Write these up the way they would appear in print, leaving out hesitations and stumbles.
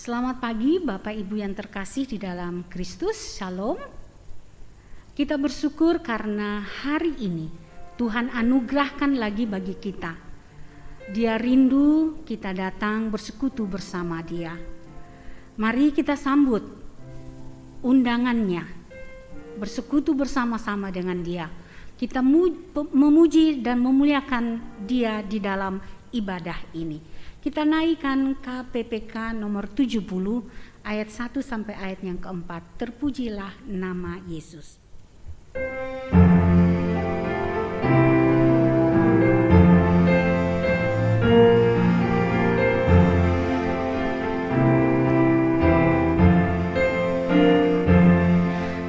Selamat pagi Bapak Ibu yang terkasih di dalam Kristus, Shalom. Kita bersyukur karena hari ini Tuhan anugerahkan lagi bagi kita. Dia rindu kita datang bersekutu bersama Dia. Mari kita sambut undangannya, bersekutu bersama-sama dengan Dia. Kita memuji dan memuliakan Dia di dalam ibadah ini. Kita naikkan KPPK nomor 70 ayat 1 sampai ayat yang keempat. Terpujilah nama Yesus.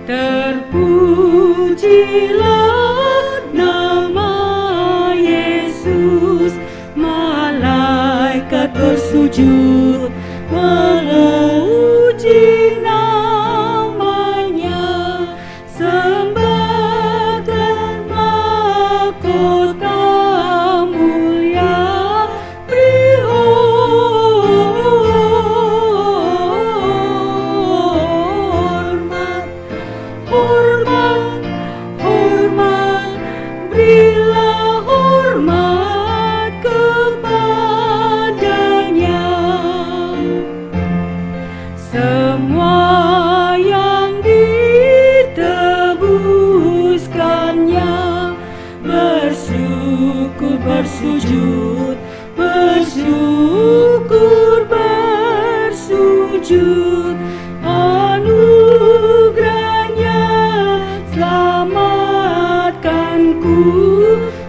Terpujilah nama Yesus, malaikat bersujud memuji namanya, sembah dan mahkota mulia beri hormat, hormat, hormat, berilah hormat kepadanya. Semua yang ditebuskannya bersyukur, bersujud, bersyukur, bersujud. Anugerahnya selamatkanku,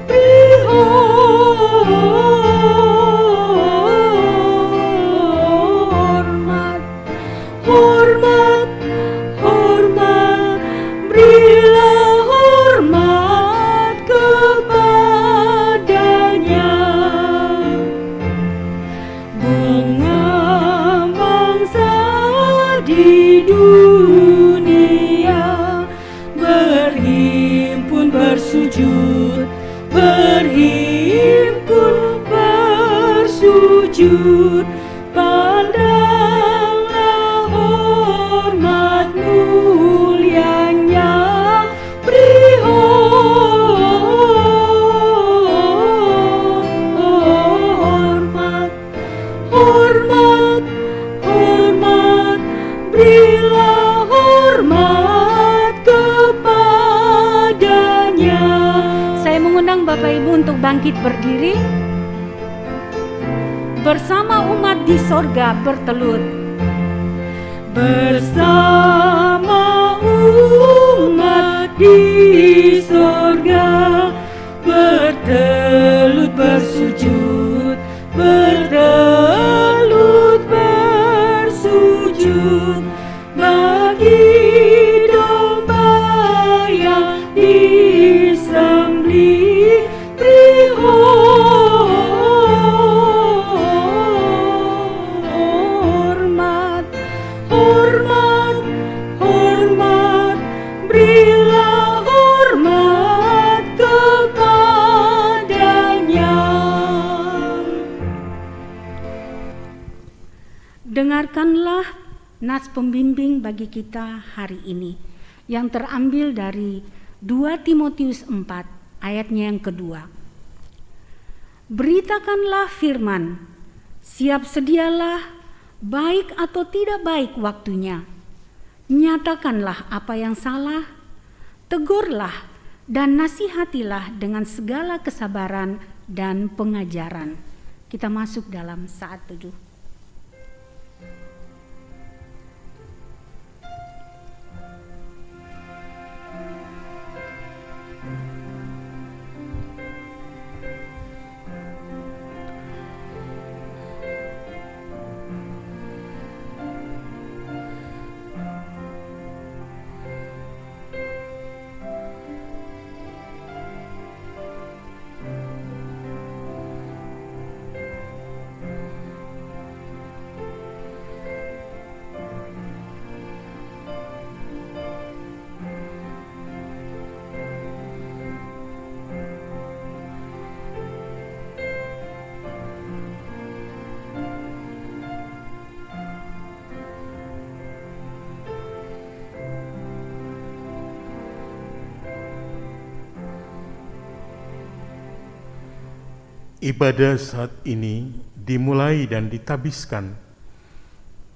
beri hormat, hormat, hormat, berilah hormat kepadanya. Bunga bangsa di dunia berhimpun bersujud, berhimpun bersujud. Pandanglah hormat mulianya, beri hormat, hormat, hormat, berilah hormat kepadanya. Saya mengundang Bapak Ibu untuk bangkit berdiri. Bersama umat di sorga bertelut, bersama umat di sorga bertelut bersujud, bertelut bersujud bagi domba yang disembelih, beri hormat, hormat, hormat, berilah hormat kepadanya. Dengarkanlah nas pembimbing bagi kita hari ini yang terambil dari 2 Timotius 4 ayatnya yang kedua. Beritakanlah firman, siap sedialah, baik atau tidak baik waktunya. Nyatakanlah apa yang salah, tegurlah dan nasihatilah dengan segala kesabaran dan pengajaran. Kita masuk dalam saat teduh. Ibadah saat ini dimulai dan ditabiskan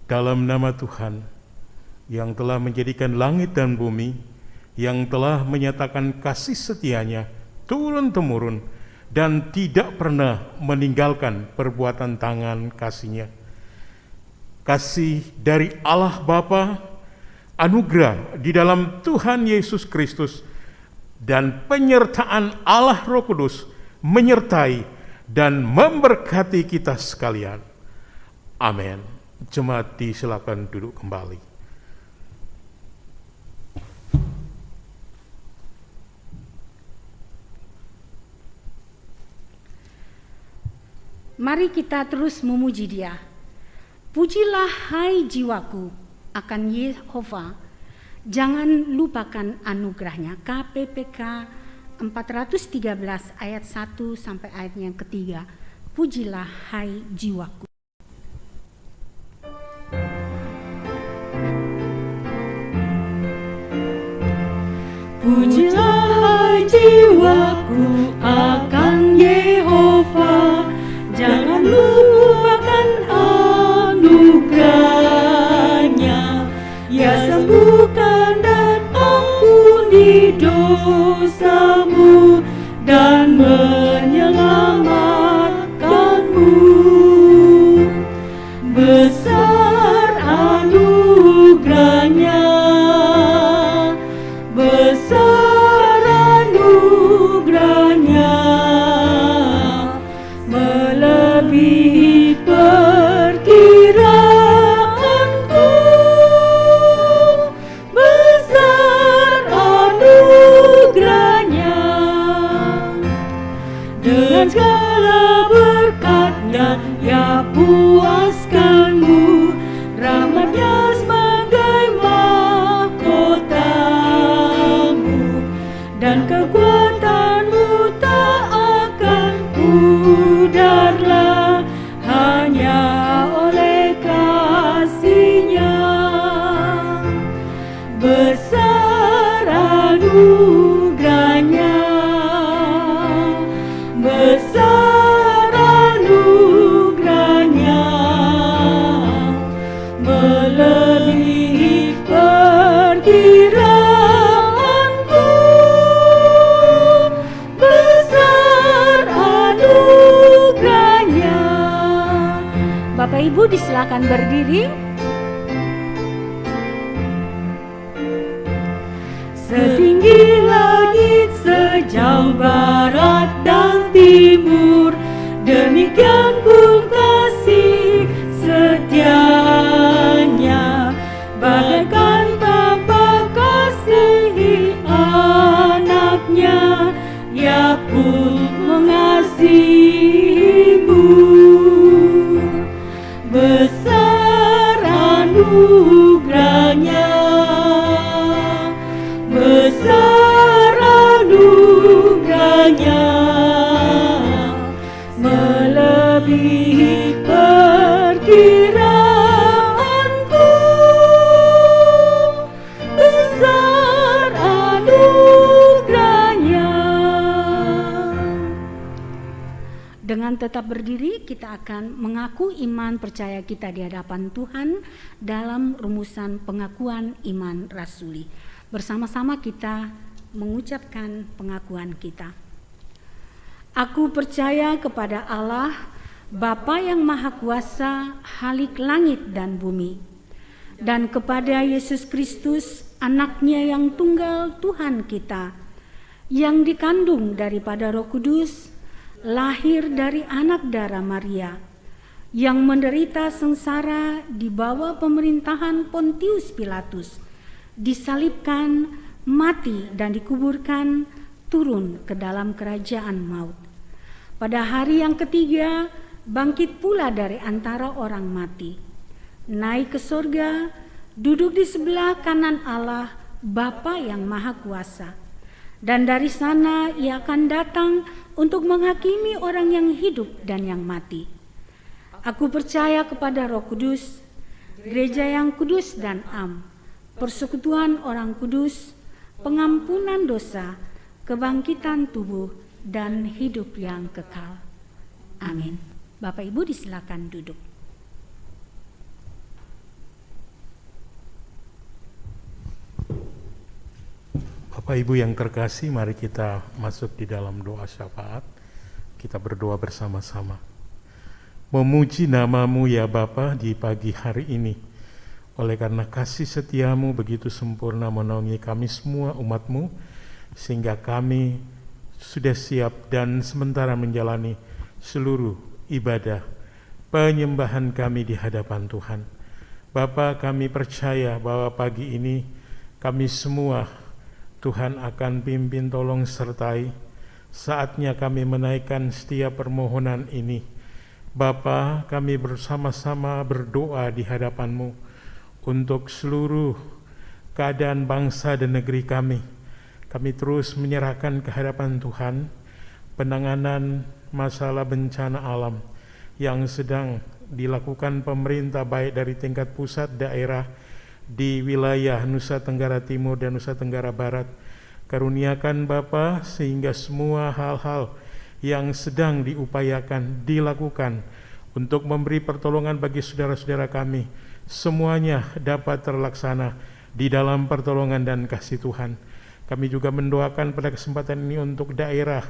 dalam nama Tuhan yang telah menjadikan langit dan bumi, yang telah menyatakan kasih setianya turun-temurun dan tidak pernah meninggalkan perbuatan tangan kasih-Nya. Kasih dari Allah Bapa, anugerah di dalam Tuhan Yesus Kristus, dan penyertaan Allah Roh Kudus menyertai dan memberkati kita sekalian. Amin. Jemaat disilakan duduk kembali. Mari kita terus memuji Dia. Pujilah hai jiwaku akan Yehova, jangan lupakan anugerahnya. KPPK 413 ayat 1 sampai ayat yang ketiga. Pujilah hai jiwaku. Pujilah hai jiwaku akan Yehova, jangan lupakan anugerahnya. Ya sembuhkan dan ampuni dosamu dan menyelamatkanmu. Besar anugerahnya, besar anugerahnya, melebihi perkiraanku. Besar anugerahnya, dengan segala berkat-Nya Ya puaskanmu, rahmat-Nya sebagai mahkotamu, dan kekuatanmu tak akan pudarlah hanya oleh kasih-Nya. Besar anugerahnya, besar anugerahnya, melebihi perkiraanku. Besar anugerahnya. Bapak Ibu disilakan berdiri. Setinggi langit, sejauh barat dan timur, demikian pun kasih setianya. Bagaikan Bapa kasihi anaknya, Ya pun mengasihimu. Besar anugerahnya, besar anugerahnya, melebihi perkiraanku. Besar anugerahnya. Dengan tetap berdiri, kita akan mengaku iman percaya kita di hadapan Tuhan dalam rumusan pengakuan iman rasuli. Bersama-sama kita mengucapkan pengakuan kita. Aku percaya kepada Allah, Bapa yang Maha Kuasa, Khalik langit dan bumi, dan kepada Yesus Kristus, Anak-Nya yang tunggal Tuhan kita, yang dikandung daripada Roh Kudus, lahir dari anak darah Maria, yang menderita sengsara di bawah pemerintahan Pontius Pilatus, disalibkan, mati dan dikuburkan, turun ke dalam kerajaan maut. Pada hari yang ketiga, bangkit pula dari antara orang mati, naik ke sorga, duduk di sebelah kanan Allah, Bapa yang Maha Kuasa. Dan dari sana Ia akan datang untuk menghakimi orang yang hidup dan yang mati. Aku percaya kepada Roh Kudus, gereja yang kudus dan am, persekutuan orang kudus, pengampunan dosa, kebangkitan tubuh, dan hidup yang kekal. Amin. Bapak Ibu disilakan duduk. Bapak Ibu yang terkasih, mari kita masuk di dalam doa syafaat. Kita berdoa bersama-sama. Memuji nama-Mu ya Bapa di pagi hari ini. Oleh karena kasih setia-Mu begitu sempurna menaungi kami semua umat-Mu, sehingga kami sudah siap dan sementara menjalani seluruh ibadah penyembahan kami di hadapan Tuhan. Bapa, kami percaya bahwa pagi ini kami semua Tuhan akan pimpin, tolong sertai. Saatnya kami menaikkan setiap permohonan ini. Bapa, kami bersama-sama berdoa di hadapan-Mu untuk seluruh keadaan bangsa dan negeri kami. Kami terus menyerahkan ke hadapan Tuhan penanganan masalah bencana alam yang sedang dilakukan pemerintah, baik dari tingkat pusat, daerah, di wilayah Nusa Tenggara Timur dan Nusa Tenggara Barat. Karuniakan Bapa sehingga semua hal-hal yang sedang diupayakan, dilakukan untuk memberi pertolongan bagi saudara-saudara kami, semuanya dapat terlaksana di dalam pertolongan dan kasih Tuhan. Kami juga mendoakan pada kesempatan ini untuk daerah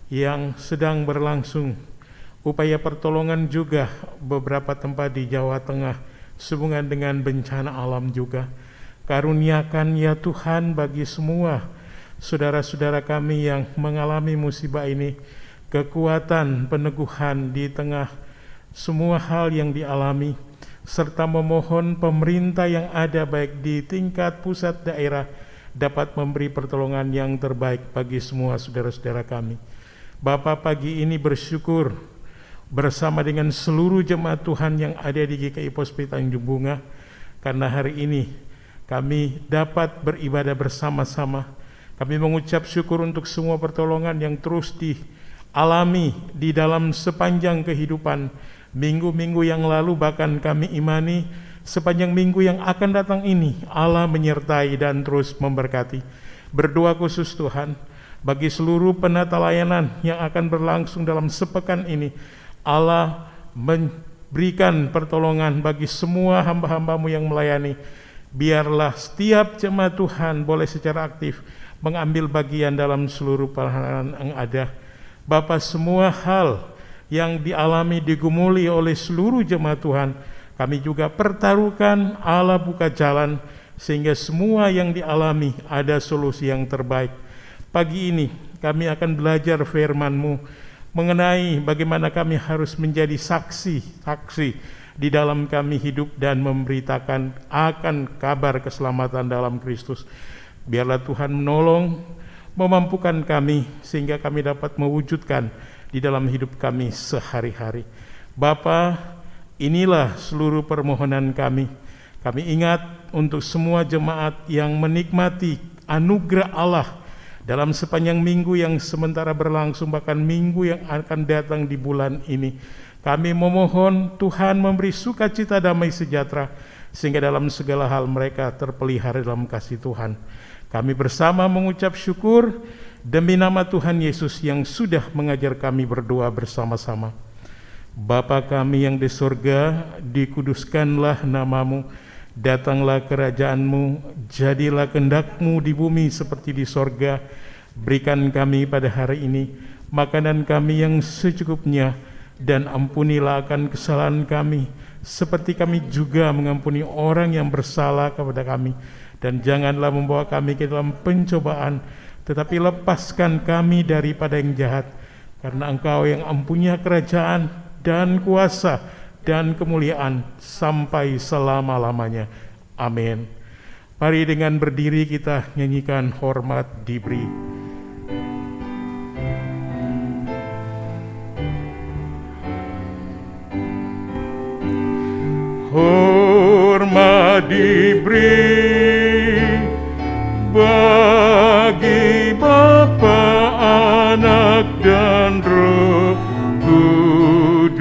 yang sedang berlangsung upaya pertolongan, juga beberapa tempat di Jawa Tengah sehubungan dengan bencana alam juga. Karuniakan ya Tuhan bagi semua saudara-saudara kami yang mengalami musibah ini, kekuatan, peneguhan di tengah semua hal yang dialami, serta memohon pemerintah yang ada baik di tingkat pusat, daerah dapat memberi pertolongan yang terbaik bagi semua saudara-saudara kami. Bapa, pagi ini bersyukur bersama dengan seluruh jemaat Tuhan yang ada di GKI Pospet Tanjung Bunga, karena hari ini kami dapat beribadah bersama-sama. Kami mengucap syukur untuk semua pertolongan yang terus dialami di dalam sepanjang kehidupan minggu-minggu yang lalu, bahkan kami imani sepanjang minggu yang akan datang ini Allah menyertai dan terus memberkati. Berdoa khusus Tuhan bagi seluruh penata layanan yang akan berlangsung dalam sepekan ini. Allah memberikan pertolongan bagi semua hamba-hamba-Mu yang melayani. Biarlah setiap jemaat Tuhan boleh secara aktif mengambil bagian dalam seluruh pelayanan yang ada. Bapa, semua hal yang dialami, digumuli oleh seluruh jemaat Tuhan, kami juga pertaruhkan. Allah buka jalan sehingga semua yang dialami ada solusi yang terbaik. Pagi ini kami akan belajar firman-Mu mengenai bagaimana kami harus menjadi saksi di dalam kami hidup dan memberitakan akan kabar keselamatan dalam Kristus. Biarlah Tuhan menolong, memampukan kami sehingga kami dapat mewujudkan di dalam hidup kami sehari-hari. Bapa, inilah seluruh permohonan kami. Kami ingat untuk semua jemaat yang menikmati anugerah Allah dalam sepanjang minggu yang sementara berlangsung, bahkan minggu yang akan datang di bulan ini. Kami memohon Tuhan memberi sukacita, damai sejahtera, sehingga dalam segala hal mereka terpelihara dalam kasih Tuhan. Kami bersama mengucap syukur demi nama Tuhan Yesus yang sudah mengajar kami berdoa bersama-sama. Bapa kami yang di surga, dikuduskanlah nama-Mu, datanglah kerajaan-Mu, jadilah kehendak-Mu di bumi seperti di sorga. Berikan kami pada hari ini makanan kami yang secukupnya, dan ampunilah akan kesalahan kami, seperti kami juga mengampuni orang yang bersalah kepada kami. Dan janganlah membawa kami ke dalam pencobaan, tetapi lepaskan kami daripada yang jahat. Karena Engkau yang mempunyai kerajaan dan kuasa dan kemuliaan sampai selama-lamanya. Amin. Mari dengan berdiri kita nyanyikan Hormat Diberi. Hormat diberi bagi Bapa, Anak, dan Roh Kudus,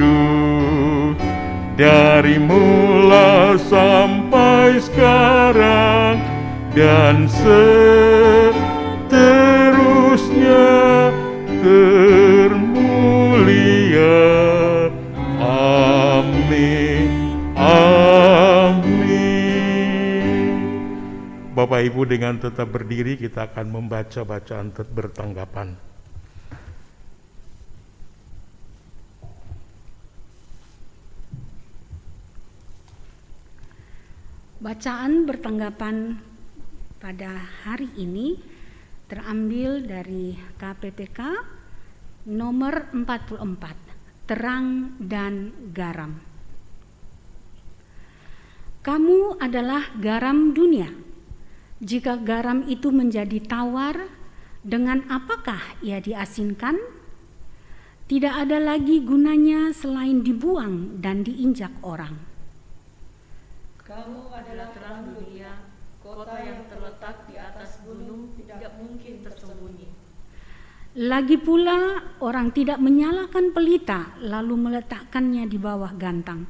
dari mula sampai sekarang dan seterusnya termulia. Bapak Ibu dengan tetap berdiri, kita akan membaca bacaan bertanggapan. Bacaan bertanggapan pada hari ini terambil dari KPPK nomor 44, Terang dan Garam. Kamu adalah garam dunia. Jika garam itu menjadi tawar, dengan apakah ia diasinkan? Tidak ada lagi gunanya selain dibuang dan diinjak orang. Kamu adalah terang dunia, kota yang terletak di atas gunung tidak mungkin tersembunyi. Lagi pula orang tidak menyalakan pelita lalu meletakkannya di bawah gantang,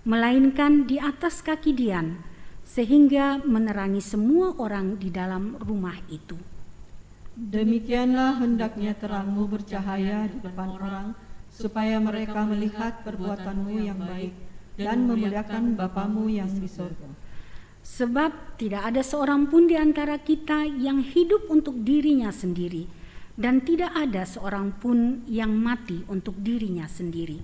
melainkan di atas kaki dian, sehingga menerangi semua orang di dalam rumah itu. Demikianlah hendaknya terangmu bercahaya di depan orang, supaya mereka melihat perbuatanmu yang baik dan memuliakan Bapamu yang di surga. Sebab tidak ada seorang pun di antara kita yang hidup untuk dirinya sendiri, dan tidak ada seorang pun yang mati untuk dirinya sendiri.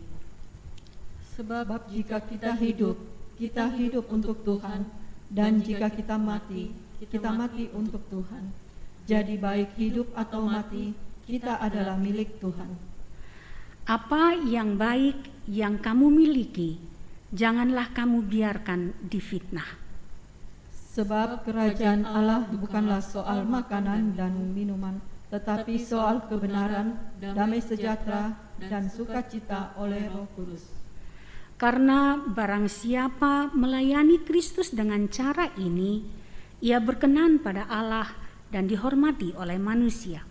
Sebab jika kita hidup untuk Tuhan, dan jika kita mati untuk Tuhan. Jadi baik hidup atau mati, kita adalah milik Tuhan. Apa yang baik yang kamu miliki, janganlah kamu biarkan difitnah. Sebab kerajaan Allah bukanlah soal makanan dan minuman, tetapi soal kebenaran, damai sejahtera, dan sukacita oleh Roh Kudus. Karena barang siapa melayani Kristus dengan cara ini, ia berkenan pada Allah dan dihormati oleh manusia.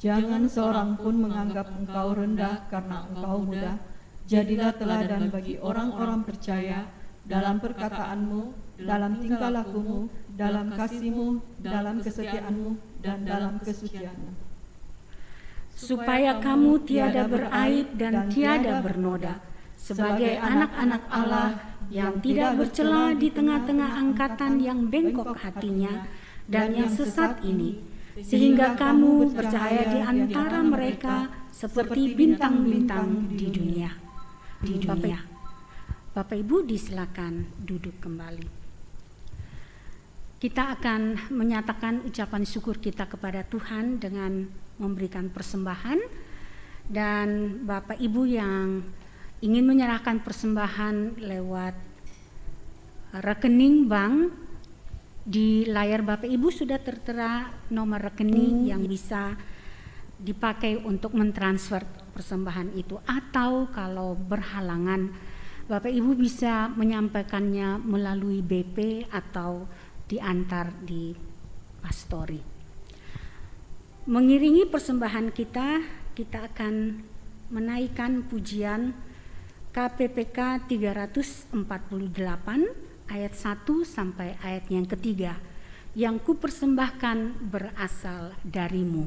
Jangan seorang pun menganggap engkau rendah karena engkau muda. Jadilah teladan bagi orang-orang percaya dalam perkataanmu, dalam tingkah lakumu, dalam kasihmu, dalam kesetiaanmu, dan dalam kesucianmu. Supaya kamu tiada beraib dan tiada bernoda, sebagai anak-anak Allah yang tidak bercela di tengah-tengah angkatan yang bengkok hatinya dan yang sesat ini, sehingga kamu bercahaya di antara mereka seperti bintang-bintang di dunia. Bapak Ibu disilakan duduk kembali. Kita akan menyatakan ucapan syukur kita kepada Tuhan dengan memberikan persembahan, dan Bapak Ibu yang ingin menyerahkan persembahan lewat rekening bank, di layar Bapak Ibu sudah tertera nomor rekening yang bisa dipakai untuk mentransfer persembahan itu, atau kalau berhalangan Bapak Ibu bisa menyampaikannya melalui BP atau diantar di pastori. Mengiringi persembahan kita akan menaikkan pujian KPPK 348 ayat 1 sampai ayat yang ketiga, yang kupersembahkan berasal darimu.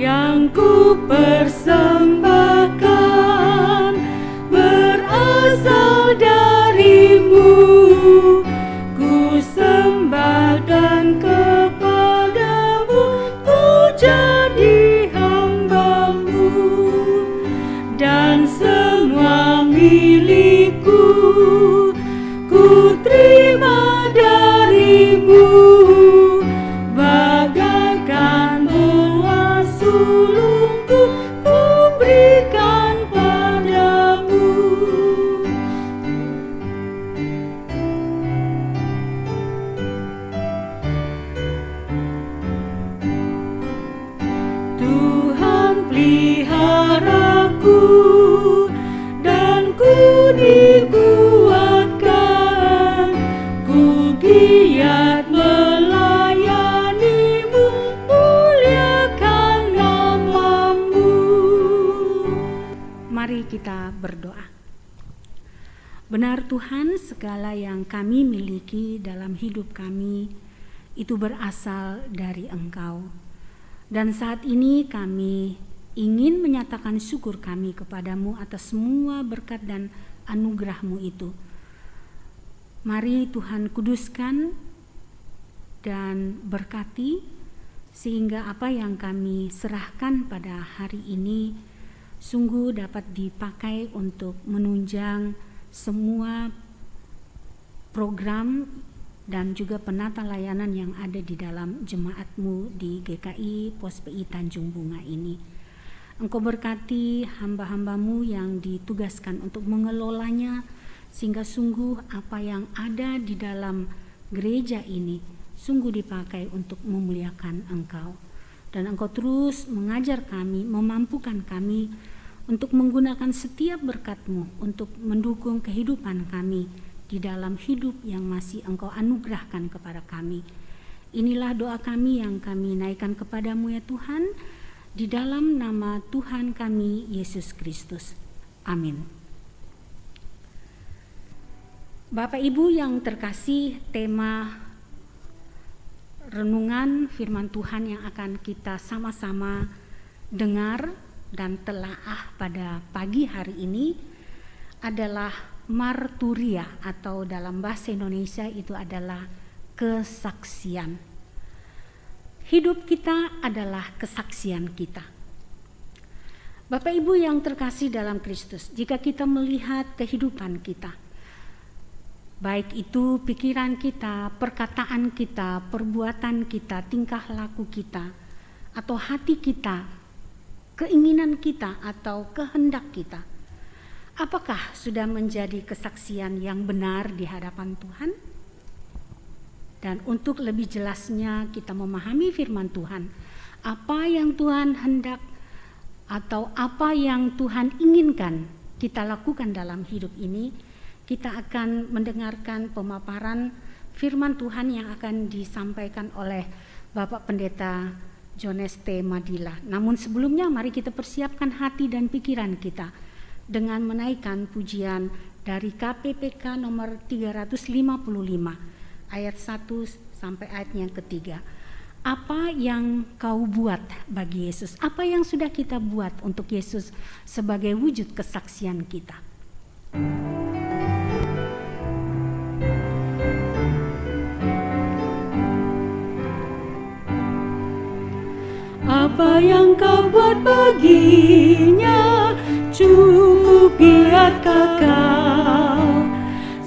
Yang ku persembahkan berasal darimu, ku sembahkan kepadamu, ku jadi hamba-Mu, dan semua milikku ku terima darimu, bagaikan buah sulungku ku berikan padamu. Tuhan peliharaku dan ku dikuatkan, ku giat melayani-Mu, muliakan nama-Mu. Mari kita berdoa. Benar Tuhan, segala yang kami miliki dalam hidup kami itu berasal dari Engkau. Dan saat ini kami ingin menyatakan syukur kami kepadamu atas semua berkat dan anugerah-Mu itu. Mari Tuhan kuduskan dan berkati sehingga apa yang kami serahkan pada hari ini sungguh dapat dipakai untuk menunjang semua program dan juga penata layanan yang ada di dalam jemaat-Mu di GKI Pos PI Tanjung Bunga ini. Engkau berkati hamba-hamba-Mu yang ditugaskan untuk mengelolanya, sehingga sungguh apa yang ada di dalam gereja ini sungguh dipakai untuk memuliakan Engkau. Dan Engkau terus mengajar kami, memampukan kami untuk menggunakan setiap berkat-Mu untuk mendukung kehidupan kami di dalam hidup yang masih Engkau anugerahkan kepada kami. Inilah doa kami yang kami naikkan kepadamu ya Tuhan, di dalam nama Tuhan kami Yesus Kristus. Amin. Bapak Ibu yang terkasih, tema renungan firman Tuhan yang akan kita sama-sama dengar dan telaah pada pagi hari ini adalah marturia, atau dalam bahasa Indonesia itu adalah kesaksian. Hidup kita adalah kesaksian kita. Bapak Ibu yang terkasih dalam Kristus, jika kita melihat kehidupan kita, baik itu pikiran kita, perkataan kita, perbuatan kita, tingkah laku kita, atau hati kita, keinginan kita atau kehendak kita, apakah sudah menjadi kesaksian yang benar di hadapan Tuhan? Dan untuk lebih jelasnya kita memahami firman Tuhan, apa yang Tuhan hendak atau apa yang Tuhan inginkan kita lakukan dalam hidup ini, kita akan mendengarkan pemaparan firman Tuhan yang akan disampaikan oleh Bapak Pendeta Jones T. Madila. Namun sebelumnya mari kita persiapkan hati dan pikiran kita dengan menaikkan pujian dari KPPK nomor 355 ayat 1 sampai ayat yang ketiga. Apa yang kau buat bagi Yesus? Apa yang sudah kita buat untuk Yesus sebagai wujud kesaksian kita? Apa yang kau buat baginya, cukup giatkah kau?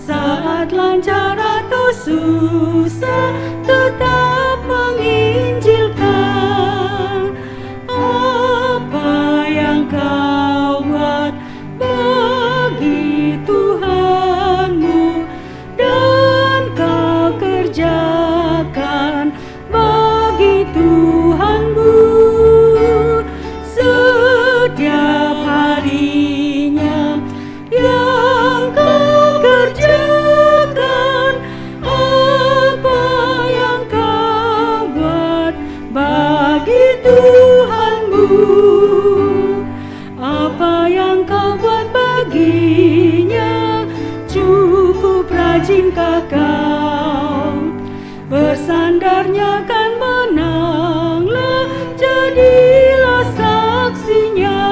Saat lancar atau susah, tetap menginjilkan. Apa yang kau buat bagi Tuhanmu, dan kau kerjakan bagi Tuhanmu. Setiap harinya yang kau kerjakan, apa yang kau buat bagi Tuhanmu, apa yang kau buat baginya, cukup rajinkah kau? Bersandarnya kan menanglah, jadilah saksinya.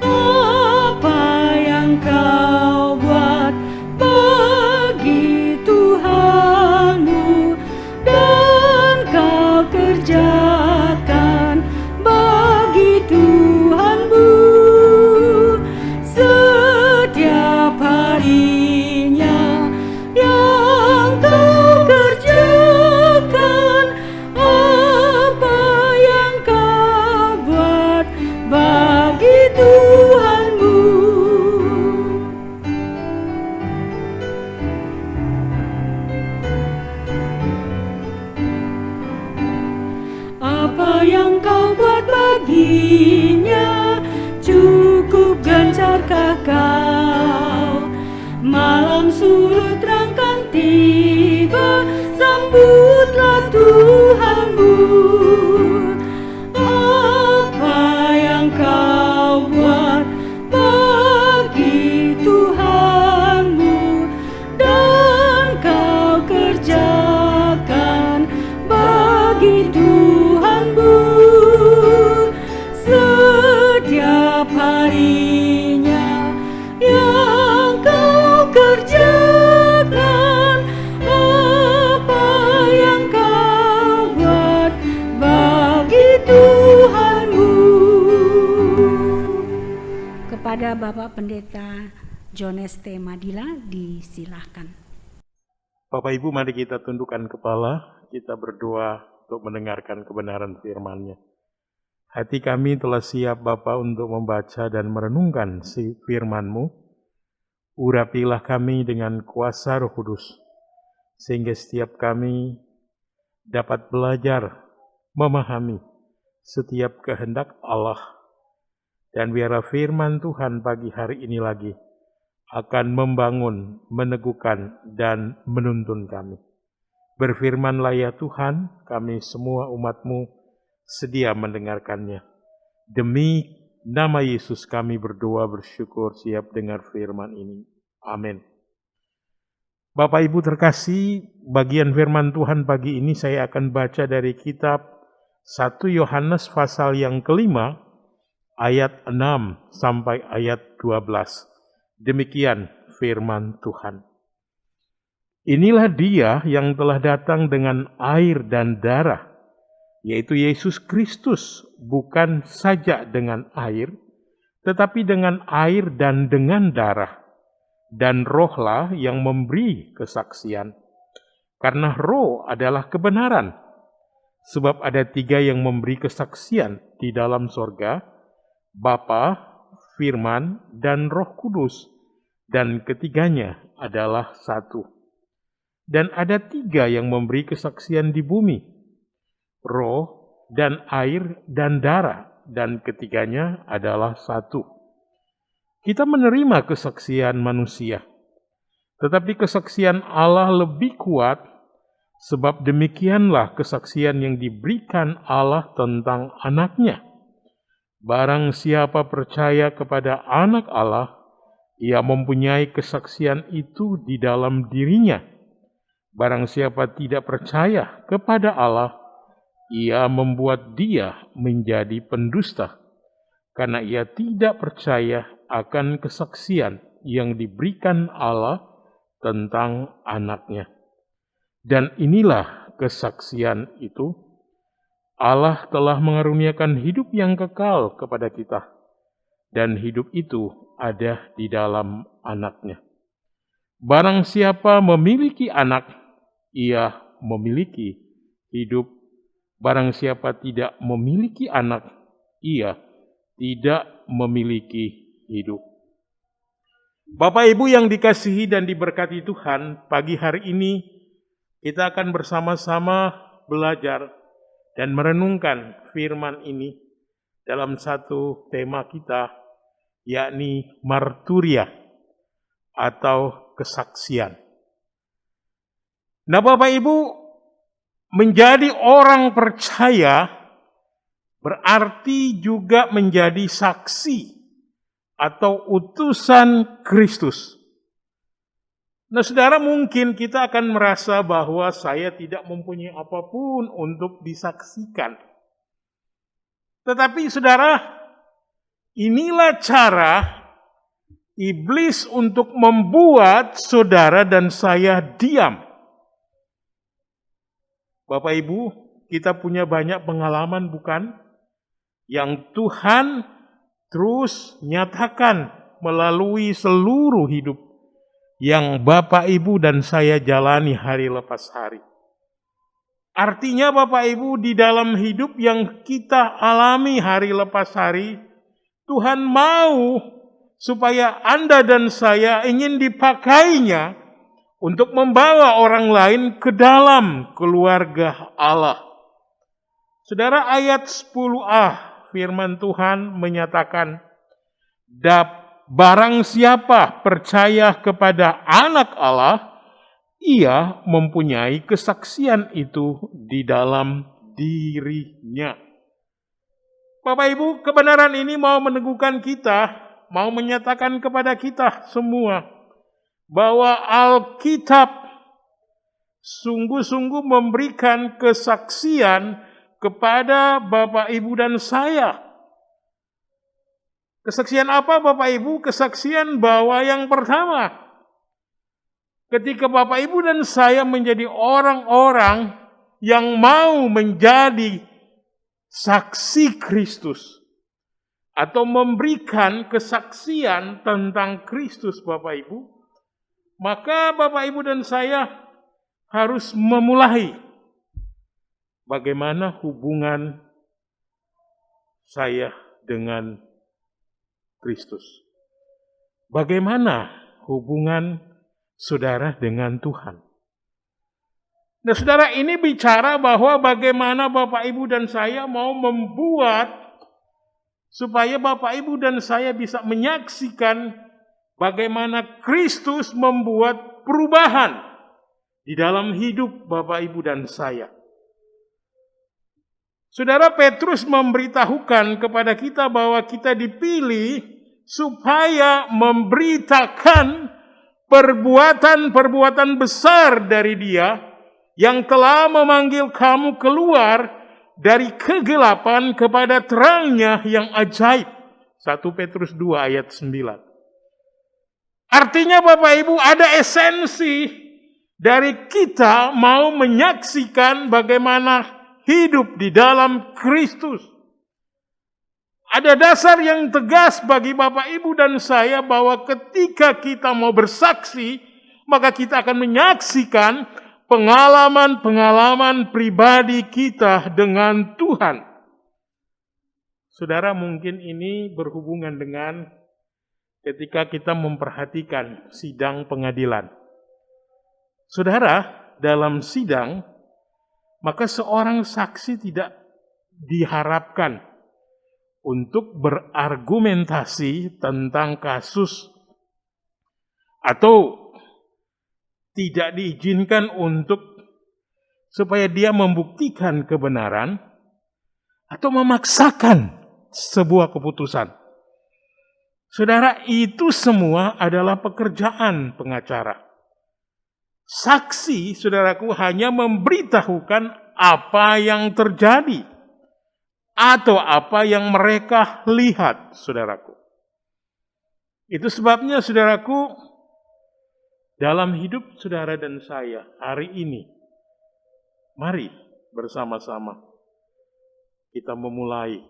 Apa yang kau buat bagi Tuhanmu, dan kau kerjakan bagi Tuhanmu. Setiap harinya yang kau kerjakan, apa yang kau buat bagi Tuhanmu. Apa yang kau buat baginya, cukup gencarkah kau? Malam surut terangkan tiba, sambutlah Tuhanmu. Apa yang kau buat bagi Tuhanmu, dan kau kerjakan bagi Tuhanmu. Tuhanmu. Kepada Bapak Pendeta Jones T. Madila disilahkan. Bapak Ibu, mari kita tundukkan kepala, kita berdoa untuk mendengarkan kebenaran firman-Nya. Hati kami telah siap Bapa untuk membaca dan merenungkan si firman-Mu. Urapilah kami dengan kuasa Roh Kudus, sehingga setiap kami dapat belajar memahami setiap kehendak Allah. Dan biarlah firman Tuhan pagi hari ini lagi akan membangun, meneguhkan, dan menuntun kami. Berfirmanlah ya Tuhan, kami semua umat-Mu sedia mendengarkannya. Demi nama Yesus kami berdoa, bersyukur, siap dengar firman ini. Amin. Bapak Ibu terkasih, bagian firman Tuhan pagi ini saya akan baca dari kitab 1 Yohanes pasal yang kelima, ayat 6 sampai ayat 12. Demikian firman Tuhan. Inilah Dia yang telah datang dengan air dan darah, yaitu Yesus Kristus, bukan saja dengan air, tetapi dengan air dan dengan darah. Dan Rohlah yang memberi kesaksian. Karena Roh adalah kebenaran. Sebab ada 3 yang memberi kesaksian di dalam sorga, Bapa, Firman, dan Roh Kudus. Dan ketiganya adalah satu. Dan ada 3 yang memberi kesaksian di bumi, roh dan air dan darah, dan ketiganya adalah satu. Kita menerima kesaksian manusia, tetapi kesaksian Allah lebih kuat, sebab demikianlah kesaksian yang diberikan Allah tentang anaknya. Barang siapa percaya kepada anak Allah, ia mempunyai kesaksian itu di dalam dirinya. Barang siapa tidak percaya kepada Allah, ia membuat dia menjadi pendusta, karena ia tidak percaya akan kesaksian yang diberikan Allah tentang anaknya. Dan inilah kesaksian itu, Allah telah mengaruniakan hidup yang kekal kepada kita, dan hidup itu ada di dalam anaknya. Barang siapa memiliki anak, ia memiliki hidup. Barang siapa tidak memiliki anak, ia tidak memiliki hidup. Bapak Ibu yang dikasihi dan diberkati Tuhan, pagi hari ini kita akan bersama-sama belajar dan merenungkan firman ini dalam satu tema kita, yakni marturia atau kesaksian. Nah Bapak Ibu, menjadi orang percaya berarti juga menjadi saksi atau utusan Kristus. Nah saudara, mungkin kita akan merasa bahwa saya tidak mempunyai apapun untuk disaksikan. Tetapi saudara, inilah cara iblis untuk membuat saudara dan saya diam. Bapak Ibu, kita punya banyak pengalaman bukan? Yang Tuhan terus nyatakan melalui seluruh hidup yang Bapak Ibu dan saya jalani hari lepas hari. Artinya Bapak Ibu, di dalam hidup yang kita alami hari lepas hari, Tuhan mau supaya Anda dan saya ingin dipakainya untuk membawa orang lain ke dalam keluarga Allah. Saudara, ayat 10a firman Tuhan menyatakan, barang siapa percaya kepada anak Allah, ia mempunyai kesaksian itu di dalam dirinya. Bapak Ibu, kebenaran ini mau meneguhkan kita, mau menyatakan kepada kita semua bahwa Alkitab sungguh-sungguh memberikan kesaksian kepada Bapak Ibu dan saya. Kesaksian apa Bapak Ibu? Kesaksian bahwa yang pertama, ketika Bapak Ibu dan saya menjadi orang-orang yang mau menjadi saksi Kristus atau memberikan kesaksian tentang Kristus Bapak Ibu, maka Bapak Ibu dan saya harus memulai bagaimana hubungan saya dengan Kristus. Bagaimana hubungan saudara dengan Tuhan. Nah, saudara, ini bicara bahwa bagaimana Bapak Ibu dan saya mau membuat supaya Bapak Ibu dan saya bisa menyaksikan bagaimana Kristus membuat perubahan di dalam hidup Bapak Ibu dan saya. Saudara, Petrus memberitahukan kepada kita bahwa kita dipilih supaya memberitakan perbuatan-perbuatan besar dari Dia yang telah memanggil kamu keluar dari kegelapan kepada terangnya yang ajaib. 1 Petrus 2 ayat 9. Artinya Bapak Ibu, ada esensi dari kita mau menyaksikan bagaimana hidup di dalam Kristus. Ada dasar yang tegas bagi Bapak Ibu dan saya bahwa ketika kita mau bersaksi, maka kita akan menyaksikan pengalaman-pengalaman pribadi kita dengan Tuhan. Saudara, mungkin ini berhubungan dengan ketika kita memperhatikan sidang pengadilan. Saudara, dalam sidang, maka seorang saksi tidak diharapkan untuk berargumentasi tentang kasus atau tidak diizinkan untuk supaya dia membuktikan kebenaran atau memaksakan sebuah keputusan. Saudara, itu semua adalah pekerjaan pengacara. Saksi, saudaraku, hanya memberitahukan apa yang terjadi atau apa yang mereka lihat, saudaraku. Itu sebabnya, saudaraku, dalam hidup saudara dan saya hari ini, mari bersama-sama kita memulai,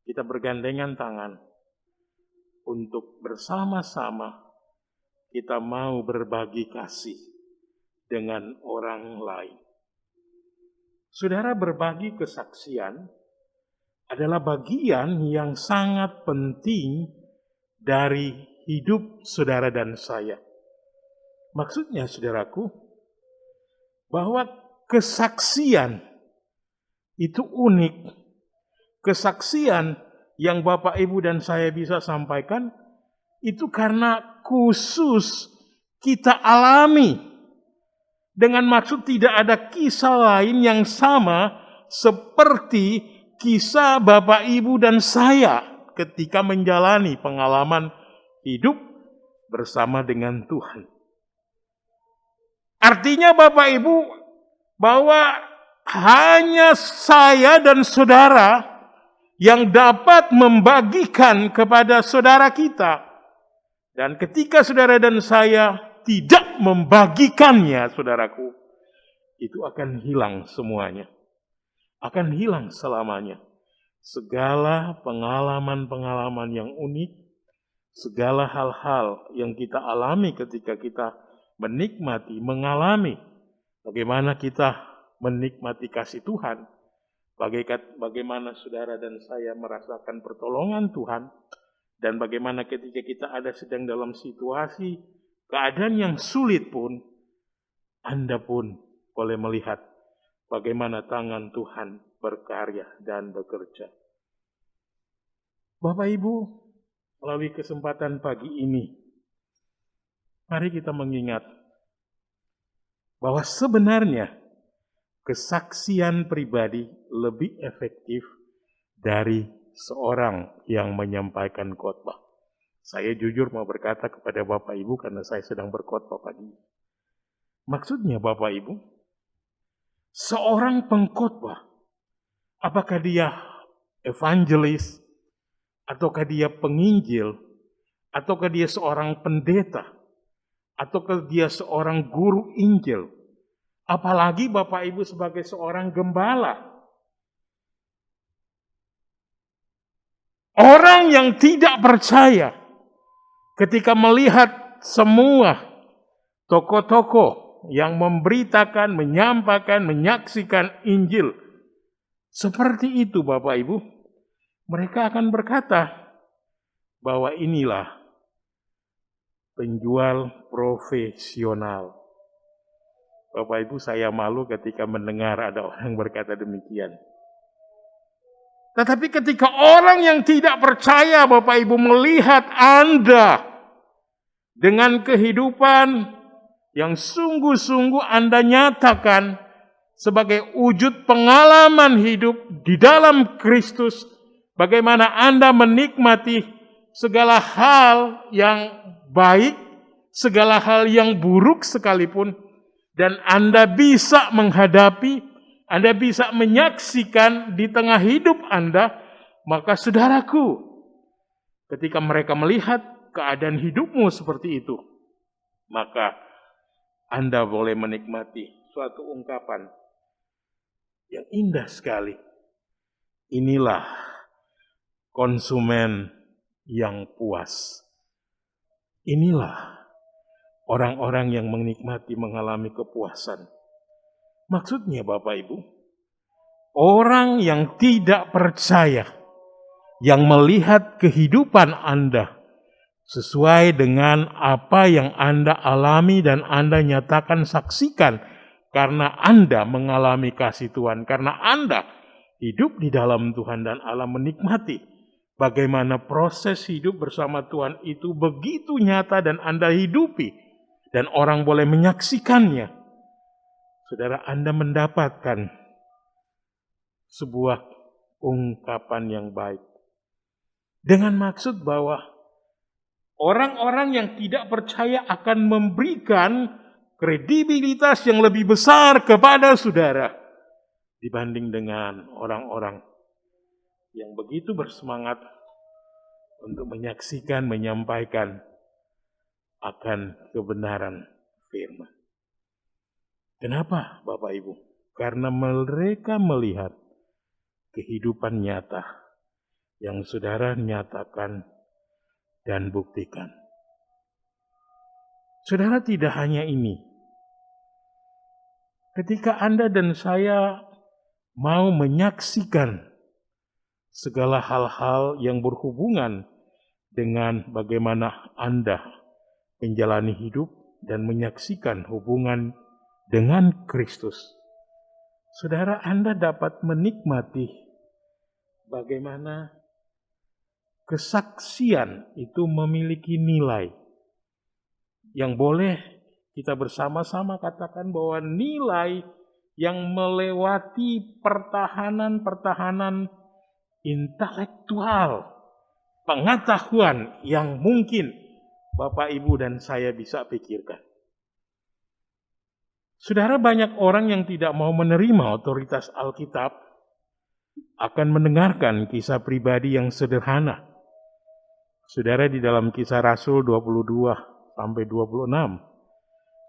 kita bergandengan tangan untuk bersama-sama kita mau berbagi kasih dengan orang lain. Saudara, berbagi kesaksian adalah bagian yang sangat penting dari hidup saudara dan saya. Maksudnya, saudaraku, bahwa kesaksian itu unik. Kesaksian yang Bapak, Ibu, dan saya bisa sampaikan itu karena khusus kita alami. Dengan maksud tidak ada kisah lain yang sama seperti kisah Bapak, Ibu, dan saya ketika menjalani pengalaman hidup bersama dengan Tuhan. Artinya Bapak Ibu, bahwa hanya saya dan saudara yang dapat membagikan kepada saudara kita. Dan ketika saudara dan saya tidak membagikannya, saudaraku, itu akan hilang semuanya. Akan hilang selamanya. Segala pengalaman-pengalaman yang unik, segala hal-hal yang kita alami ketika kita menikmati, mengalami bagaimana kita menikmati kasih Tuhan, bagaimana saudara dan saya merasakan pertolongan Tuhan, dan bagaimana ketika kita ada sedang dalam situasi keadaan yang sulit pun, Anda pun boleh melihat bagaimana tangan Tuhan berkarya dan bekerja. Bapak Ibu, melalui kesempatan pagi ini, mari kita mengingat bahwa sebenarnya kesaksian pribadi lebih efektif dari seorang yang menyampaikan khotbah. Saya jujur mau berkata kepada Bapak Ibu karena saya sedang berkhotbah pagi. Maksudnya Bapak Ibu, seorang pengkhotbah, apakah dia evangelis, ataukah dia penginjil, ataukah dia seorang pendeta, ataukah dia seorang guru Injil, apalagi Bapak Ibu sebagai seorang gembala. Orang yang tidak percaya ketika melihat semua tokoh-tokoh yang memberitakan, menyampaikan, menyaksikan Injil seperti itu, Bapak Ibu, mereka akan berkata bahwa inilah penjual profesional. Bapak Ibu, saya malu ketika mendengar ada orang berkata demikian. Tetapi ketika orang yang tidak percaya, Bapak Ibu, melihat Anda dengan kehidupan yang sungguh-sungguh Anda nyatakan sebagai wujud pengalaman hidup di dalam Kristus, bagaimana Anda menikmati segala hal yang baik, segala hal yang buruk sekalipun, dan Anda bisa menghadapi, Anda bisa menyaksikan di tengah hidup Anda, maka saudaraku, ketika mereka melihat keadaan hidupmu seperti itu, maka Anda boleh menikmati suatu ungkapan yang indah sekali. Inilah konsumen yang puas. Inilah orang-orang yang menikmati mengalami kepuasan. Maksudnya Bapak Ibu, orang yang tidak percaya, yang melihat kehidupan Anda sesuai dengan apa yang Anda alami dan Anda nyatakan, saksikan, karena Anda mengalami kasih Tuhan, karena Anda hidup di dalam Tuhan dan Allah, menikmati bagaimana proses hidup bersama Tuhan itu begitu nyata dan Anda hidupi, dan orang boleh menyaksikannya. Saudara, Anda mendapatkan sebuah ungkapan yang baik. Dengan maksud bahwa orang-orang yang tidak percaya akan memberikan kredibilitas yang lebih besar kepada saudara dibanding dengan orang-orang yang begitu bersemangat untuk menyaksikan, menyampaikan akan kebenaran firman. Kenapa, Bapak Ibu? Karena mereka melihat kehidupan nyata yang saudara nyatakan dan buktikan. Saudara, tidak hanya ini. Ketika Anda dan saya mau menyaksikan segala hal-hal yang berhubungan dengan bagaimana Anda menjalani hidup dan menyaksikan hubungan dengan Kristus, saudara, Anda dapat menikmati bagaimana kesaksian itu memiliki nilai yang boleh kita bersama-sama katakan bahwa nilai yang melewati pertahanan intelektual, pengetahuan yang mungkin Bapak, Ibu, dan saya bisa pikirkan. Saudara, banyak orang yang tidak mau menerima otoritas Alkitab akan mendengarkan kisah pribadi yang sederhana. Saudara, di dalam Kisah Rasul 22 sampai 26,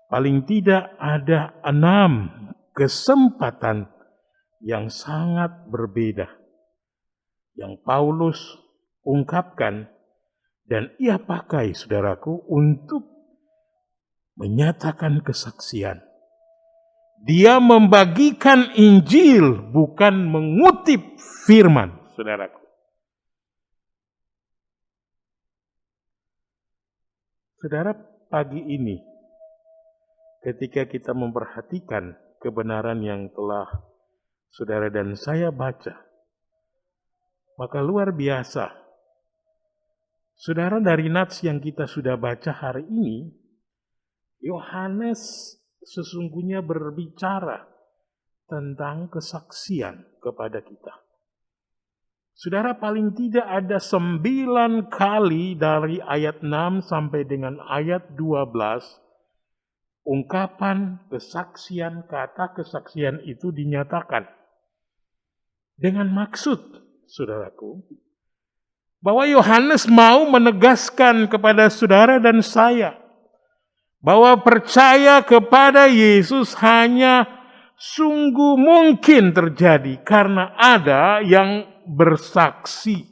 paling tidak ada 6 kesempatan yang sangat berbeda yang Paulus ungkapkan dan ia pakai, saudaraku, untuk menyatakan kesaksian. Dia membagikan Injil, bukan mengutip firman, saudaraku. Saudara, pagi ini, ketika kita memperhatikan kebenaran yang telah saudara dan saya baca, maka luar biasa. Saudara, dari nats yang kita sudah baca hari ini, Yohanes sesungguhnya berbicara tentang kesaksian kepada kita. Saudara, paling tidak ada 9 kali dari ayat 6 sampai dengan ayat 12, ungkapan kesaksian, kata kesaksian itu dinyatakan. Dengan maksud, saudaraku, bahwa Yohanes mau menegaskan kepada saudara dan saya, bahwa percaya kepada Yesus hanya sungguh mungkin terjadi karena ada yang bersaksi.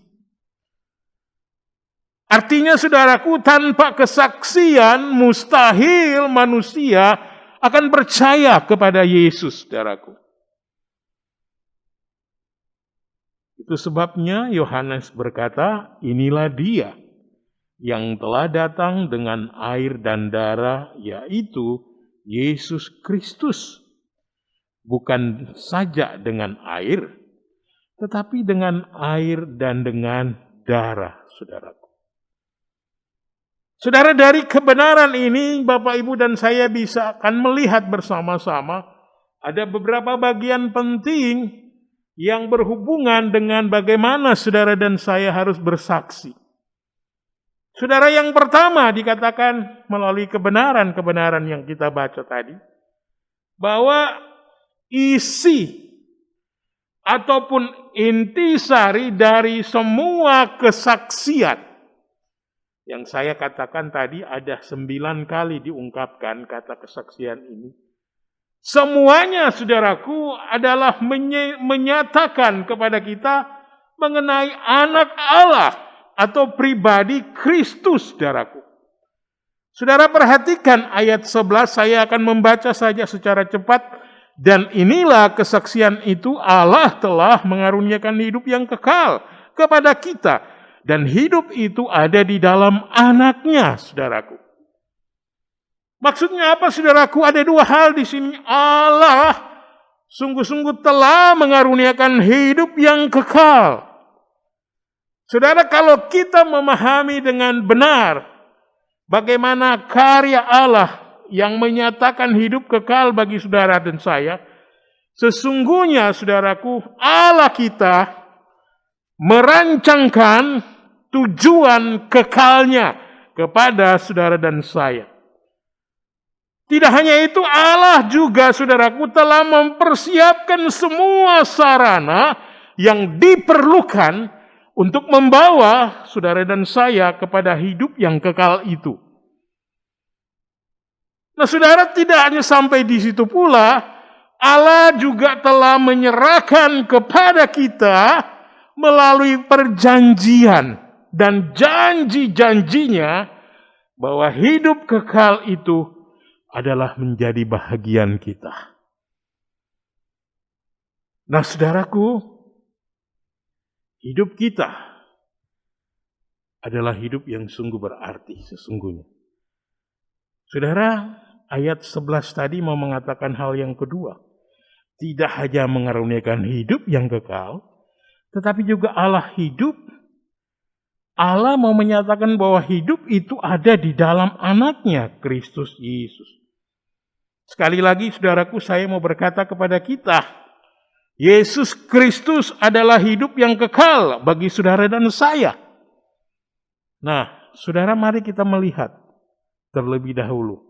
Artinya saudaraku, tanpa kesaksian mustahil manusia akan percaya kepada Yesus, saudaraku. Itu sebabnya Yohanes berkata, inilah dia yang telah datang dengan air dan darah, yaitu Yesus Kristus. Bukan saja dengan air, tetapi dengan air dan dengan darah, saudaraku. Saudara, dari kebenaran ini Bapak Ibu dan saya bisa akan melihat bersama-sama ada beberapa bagian penting yang berhubungan dengan bagaimana saudara dan saya harus bersaksi. Saudara, yang pertama dikatakan melalui kebenaran-kebenaran yang kita baca tadi, bahwa isi ataupun intisari dari semua kesaksian yang saya katakan tadi, ada 9 kali diungkapkan kata kesaksian ini. Semuanya, saudaraku, adalah menyatakan kepada kita mengenai anak Allah atau pribadi Kristus, saudaraku. Saudara perhatikan ayat 11, saya akan membaca saja secara cepat. Dan inilah kesaksian itu, Allah telah mengaruniakan hidup yang kekal kepada kita. Dan hidup itu ada di dalam anaknya, saudaraku. Maksudnya apa, saudaraku? Ada 2 hal di sini. Allah sungguh-sungguh telah mengaruniakan hidup yang kekal. Saudara, kalau kita memahami dengan benar bagaimana karya Allah yang menyatakan hidup kekal bagi saudara dan saya, sesungguhnya, saudaraku, Allah kita merancangkan tujuan kekalnya kepada saudara dan saya. Tidak hanya itu, Allah juga, saudaraku, telah mempersiapkan semua sarana yang diperlukan untuk membawa saudara dan saya kepada hidup yang kekal itu. Nah, saudara, tidak hanya sampai di situ pula, Allah juga telah menyerahkan kepada kita melalui perjanjian dan janji-janjinya bahwa hidup kekal itu adalah menjadi bahagian kita. Nah, saudaraku, hidup kita adalah hidup yang sungguh berarti sesungguhnya. Saudara, ayat 11 tadi mau mengatakan hal yang kedua. Tidak hanya mengaruniakan hidup yang kekal, tetapi juga Allah hidup. Allah mau menyatakan bahwa hidup itu ada di dalam anaknya, Kristus Yesus. Sekali lagi, saudaraku, saya mau berkata kepada kita, Yesus Kristus adalah hidup yang kekal bagi saudara dan saya. Nah, saudara, mari kita melihat terlebih dahulu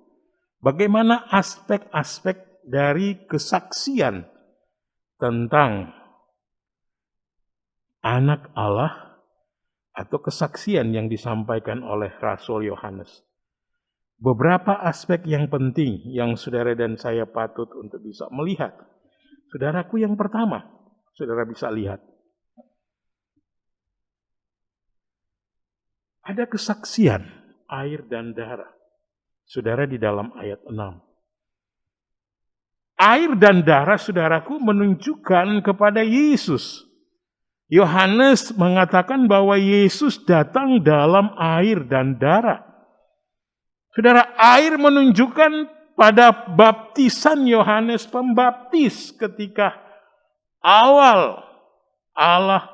bagaimana aspek-aspek dari kesaksian tentang anak Allah atau kesaksian yang disampaikan oleh Rasul Yohanes. Beberapa aspek yang penting yang saudara dan saya patut untuk bisa melihat. Saudaraku, yang pertama, saudara bisa lihat. Ada kesaksian air dan darah. Saudara, di dalam ayat 6. Air dan darah, saudaraku, menunjukkan kepada Yesus. Yohanes mengatakan bahwa Yesus datang dalam air dan darah. Saudara, air menunjukkan pada baptisan Yohanes Pembaptis ketika awal Allah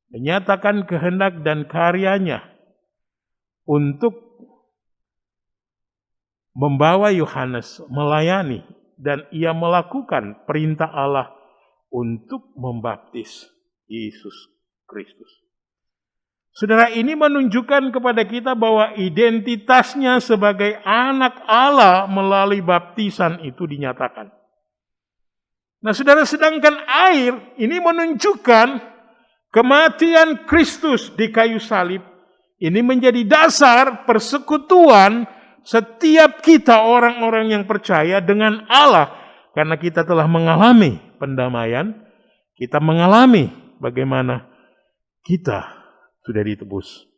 menyatakan kehendak dan karyanya untuk membawa Yohanes melayani, dan ia melakukan perintah Allah untuk membaptis Yesus Kristus. Saudara, ini menunjukkan kepada kita bahwa identitasnya sebagai anak Allah melalui baptisan itu dinyatakan. Nah, saudara, sedangkan air ini menunjukkan kematian Kristus di kayu salib. Ini menjadi dasar persekutuan setiap kita orang-orang yang percaya dengan Allah. Karena kita telah mengalami pendamaian, kita mengalami bagaimana kita sudah ditebus.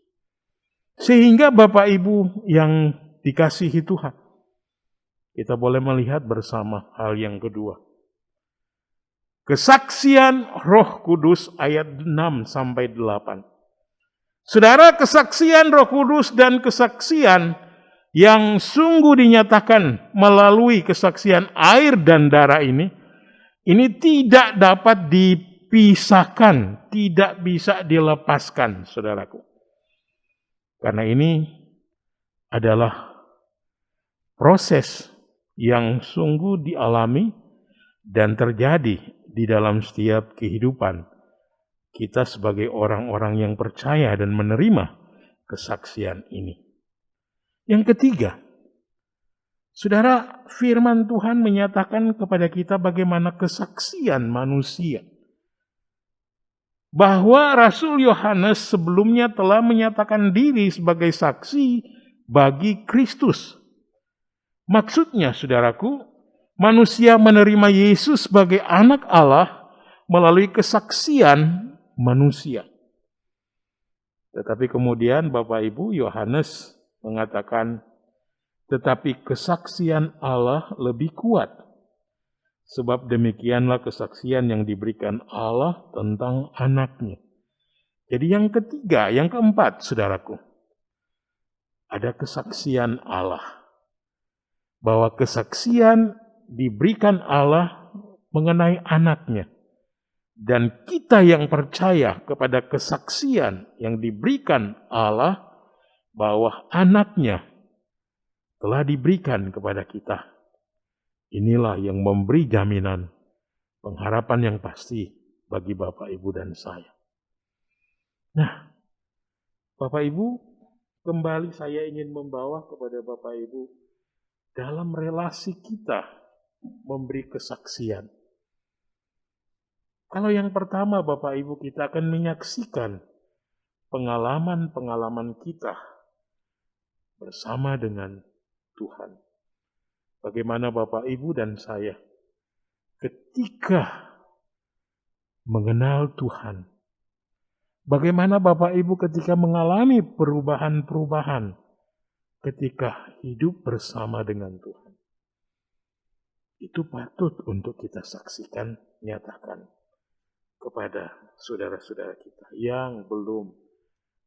Sehingga Bapak Ibu yang dikasihi Tuhan, kita boleh melihat bersama hal yang kedua. Kesaksian Roh Kudus ayat 6 sampai 8. Saudara, kesaksian Roh Kudus dan kesaksian yang sungguh dinyatakan melalui kesaksian air dan darah ini tidak dapat dipisahkan, tidak bisa dilepaskan, saudaraku. Karena ini adalah proses yang sungguh dialami dan terjadi di dalam setiap kehidupan kita sebagai orang-orang yang percaya dan menerima kesaksian ini. Yang ketiga, saudara, firman Tuhan menyatakan kepada kita bagaimana kesaksian manusia. Bahwa Rasul Yohanes sebelumnya telah menyatakan diri sebagai saksi bagi Kristus. Maksudnya, saudaraku, manusia menerima Yesus sebagai anak Allah melalui kesaksian manusia. Tetapi kemudian Bapak Ibu, Yohanes mengatakan, tetapi kesaksian Allah lebih kuat. Sebab demikianlah kesaksian yang diberikan Allah tentang anaknya. Jadi yang ketiga, yang keempat, saudaraku, ada kesaksian Allah. Bahwa kesaksian diberikan Allah mengenai anaknya. Dan kita yang percaya kepada kesaksian yang diberikan Allah bahwa anaknya telah diberikan kepada kita. Inilah yang memberi jaminan pengharapan yang pasti bagi Bapak, Ibu, dan saya. Nah, Bapak, Ibu, kembali saya ingin membawa kepada Bapak, Ibu dalam relasi kita memberi kesaksian. Kalau yang pertama, Bapak, Ibu, kita akan menyaksikan pengalaman-pengalaman kita bersama dengan Tuhan. Bagaimana Bapak, Ibu, dan saya ketika mengenal Tuhan. Bagaimana Bapak, Ibu ketika mengalami perubahan-perubahan ketika hidup bersama dengan Tuhan. Itu patut untuk kita saksikan, nyatakan kepada saudara-saudara kita yang belum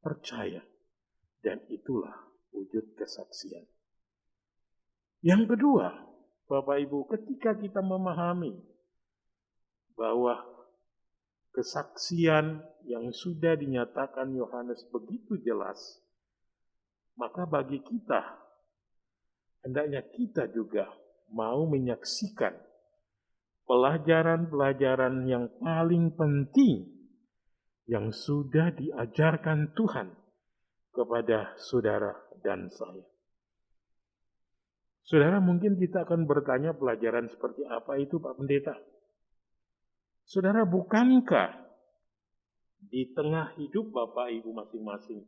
percaya. Dan itulah wujud kesaksian. Yang kedua, Bapak Ibu, ketika kita memahami bahwa kesaksian yang sudah dinyatakan Yohanes begitu jelas, maka bagi kita, hendaknya kita juga mau menyaksikan pelajaran-pelajaran yang paling penting yang sudah diajarkan Tuhan kepada saudara dan saya. Saudara, mungkin kita akan bertanya pelajaran seperti apa itu, Pak Pendeta? Saudara, bukankah di tengah hidup Bapak Ibu masing-masing,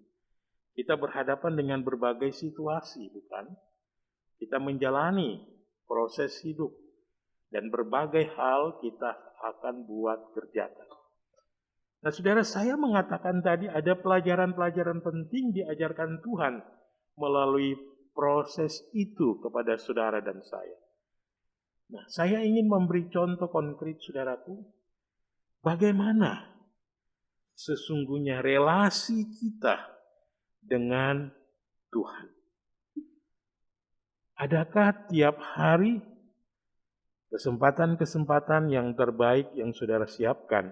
kita berhadapan dengan berbagai situasi, bukan? Kita menjalani proses hidup, dan berbagai hal kita akan buat kerjakan. Nah, saudara, saya mengatakan tadi ada pelajaran-pelajaran penting diajarkan Tuhan melalui proses itu kepada saudara dan saya. Nah, saya ingin memberi contoh konkret, saudaraku, bagaimana sesungguhnya relasi kita dengan Tuhan. Adakah tiap hari kesempatan-kesempatan yang terbaik yang saudara siapkan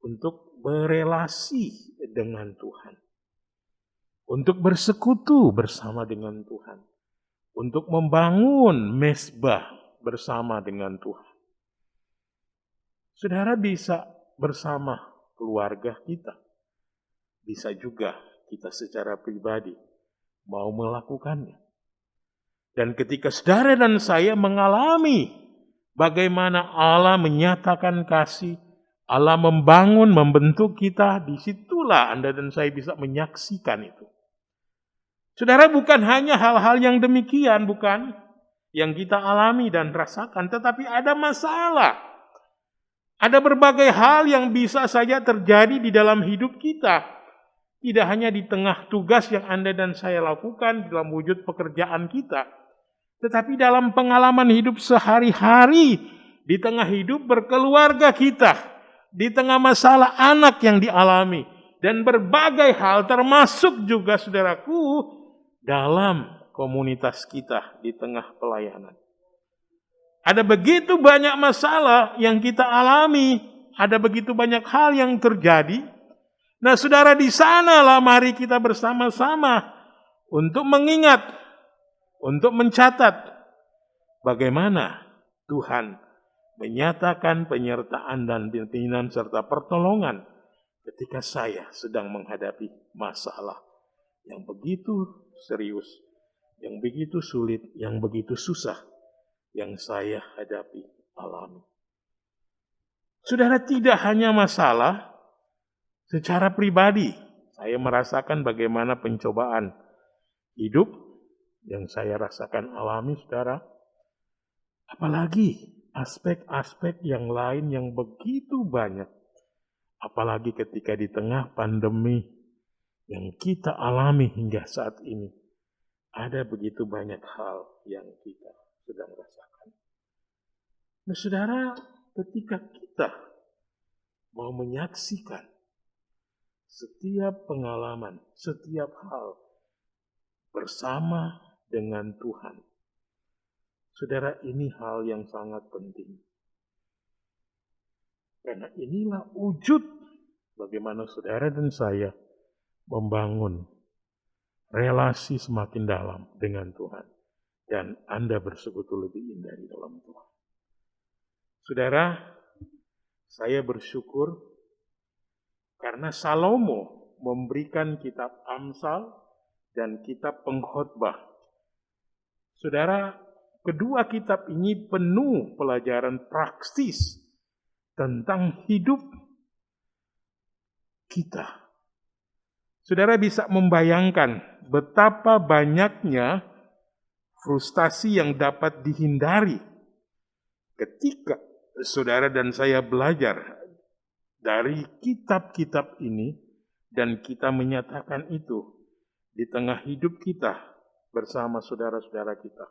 untuk berelasi dengan Tuhan? Untuk bersekutu bersama dengan Tuhan. Untuk membangun mezbah bersama dengan Tuhan. Saudara bisa bersama keluarga kita. Bisa juga kita secara pribadi mau melakukannya. Dan ketika saudara dan saya mengalami bagaimana Allah menyatakan kasih, Allah membangun, membentuk kita, disitulah Anda dan saya bisa menyaksikan itu. Saudara, bukan hanya hal-hal yang demikian, bukan? Yang kita alami dan rasakan, tetapi ada masalah. Ada berbagai hal yang bisa saja terjadi di dalam hidup kita. Tidak hanya di tengah tugas yang Anda dan saya lakukan dalam wujud pekerjaan kita, tetapi dalam pengalaman hidup sehari-hari, di tengah hidup berkeluarga kita, di tengah masalah anak yang dialami, dan berbagai hal termasuk juga saudaraku dalam komunitas kita di tengah pelayanan. Ada begitu banyak masalah yang kita alami, ada begitu banyak hal yang terjadi. Nah, saudara, di sanalah mari kita bersama-sama untuk mengingat, untuk mencatat bagaimana Tuhan menyatakan penyertaan dan pimpinan serta pertolongan ketika saya sedang menghadapi masalah yang begitu serius, yang begitu sulit, yang begitu susah, yang saya hadapi, alami. Saudara, tidak hanya masalah secara pribadi, saya merasakan bagaimana pencobaan hidup yang saya rasakan alami, saudara. Apalagi aspek-aspek yang lain yang begitu banyak. Apalagi ketika di tengah pandemi yang kita alami hingga saat ini. Ada begitu banyak hal yang kita sedang rasakan. Nah, saudara, ketika kita mau menyaksikan setiap pengalaman, setiap hal bersama dengan Tuhan, saudara, ini hal yang sangat penting. Karena inilah wujud bagaimana saudara dan saya membangun relasi semakin dalam dengan Tuhan. Dan Anda bersekutu lebih indah di dalam Tuhan. Saudara, saya bersyukur karena Salomo memberikan kitab Amsal dan kitab Pengkhotbah. Saudara, kedua kitab ini penuh pelajaran praktis tentang hidup kita. Saudara bisa membayangkan betapa banyaknya frustasi yang dapat dihindari ketika saudara dan saya belajar dari kitab-kitab ini dan kita menyatakan itu di tengah hidup kita bersama saudara-saudara kita.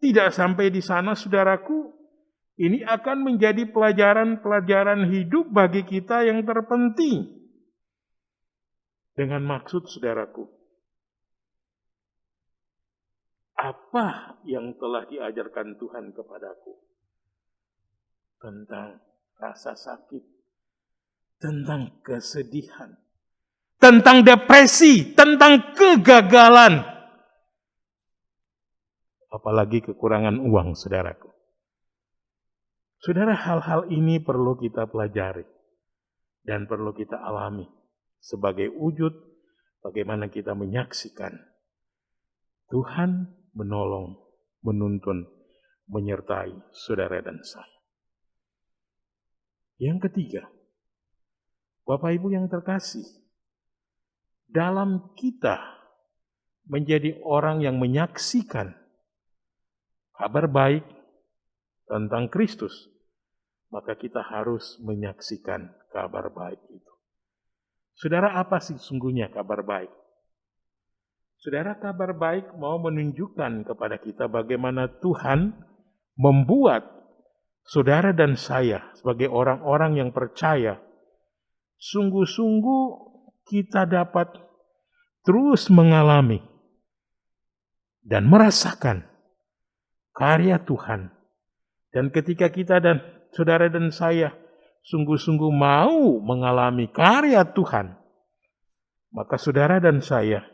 Tidak sampai di sana, saudaraku, ini akan menjadi pelajaran-pelajaran hidup bagi kita yang terpenting. Dengan maksud, saudaraku, apa yang telah diajarkan Tuhan kepadaku tentang rasa sakit, tentang kesedihan, tentang depresi, tentang kegagalan, apalagi kekurangan uang, saudaraku. Saudara, hal-hal ini perlu kita pelajari dan perlu kita alami sebagai wujud bagaimana kita menyaksikan Tuhan menolong, menuntun, menyertai saudara dan saya. Yang ketiga, Bapak Ibu yang terkasih, dalam kita menjadi orang yang menyaksikan kabar baik tentang Kristus, maka kita harus menyaksikan kabar baik itu. Saudara, apa sih sungguhnya kabar baik? Saudara, kabar baik mau menunjukkan kepada kita bagaimana Tuhan membuat saudara dan saya sebagai orang-orang yang percaya, sungguh-sungguh kita dapat terus mengalami dan merasakan karya Tuhan. Dan ketika kita dan saudara dan saya sungguh-sungguh mau mengalami karya Tuhan, maka saudara dan saya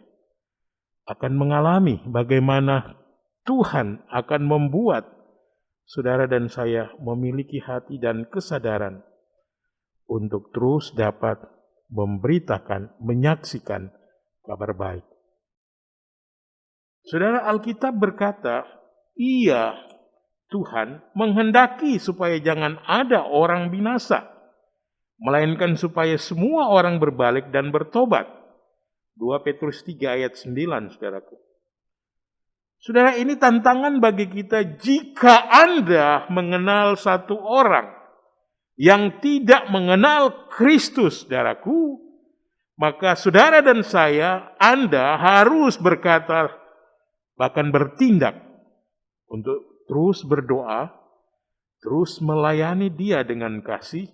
akan mengalami bagaimana Tuhan akan membuat saudara dan saya memiliki hati dan kesadaran untuk terus dapat memberitakan, menyaksikan kabar baik. Saudara, Alkitab berkata, iya, Tuhan menghendaki supaya jangan ada orang binasa, melainkan supaya semua orang berbalik dan bertobat. 2 Petrus 3 ayat 9, saudaraku. Saudara, ini tantangan bagi kita jika Anda mengenal satu orang yang tidak mengenal Kristus, saudaraku, Maka saudara dan saya, Anda harus berkata, bahkan bertindak untuk terus berdoa, terus melayani dia dengan kasih,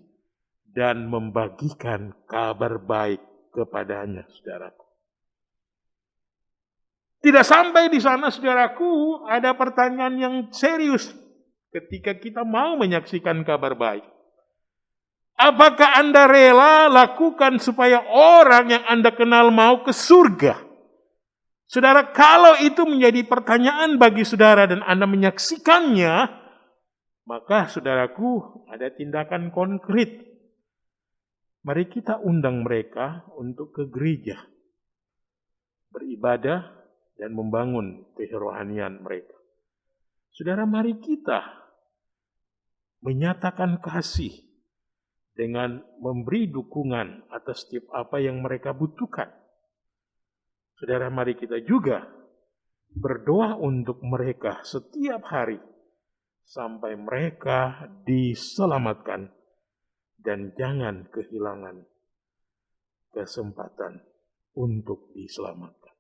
dan membagikan kabar baik kepadanya, saudaraku. Tidak sampai di sana, saudaraku, ada pertanyaan yang serius ketika kita mau menyaksikan kabar baik. Apakah Anda rela lakukan supaya orang yang Anda kenal mau ke surga? Saudara, kalau itu menjadi pertanyaan bagi saudara dan Anda menyaksikannya, maka saudaraku ada tindakan konkret. Mari kita undang mereka untuk ke gereja, beribadah dan membangun kerohanian mereka. Saudara, mari kita menyatakan kasih dengan memberi dukungan atas setiap apa yang mereka butuhkan. Saudara, mari kita juga berdoa untuk mereka setiap hari sampai mereka diselamatkan dan jangan kehilangan kesempatan untuk diselamatkan.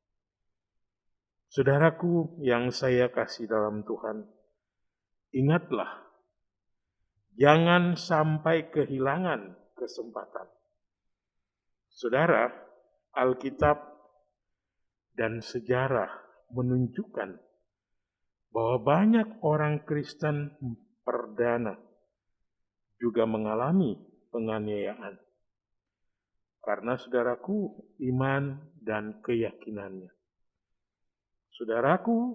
Saudaraku yang saya kasih dalam Tuhan, ingatlah, jangan sampai kehilangan kesempatan. Saudara, Alkitab dan sejarah menunjukkan bahwa banyak orang Kristen perdana juga mengalami penganiayaan karena saudaraku iman dan keyakinannya. Saudaraku,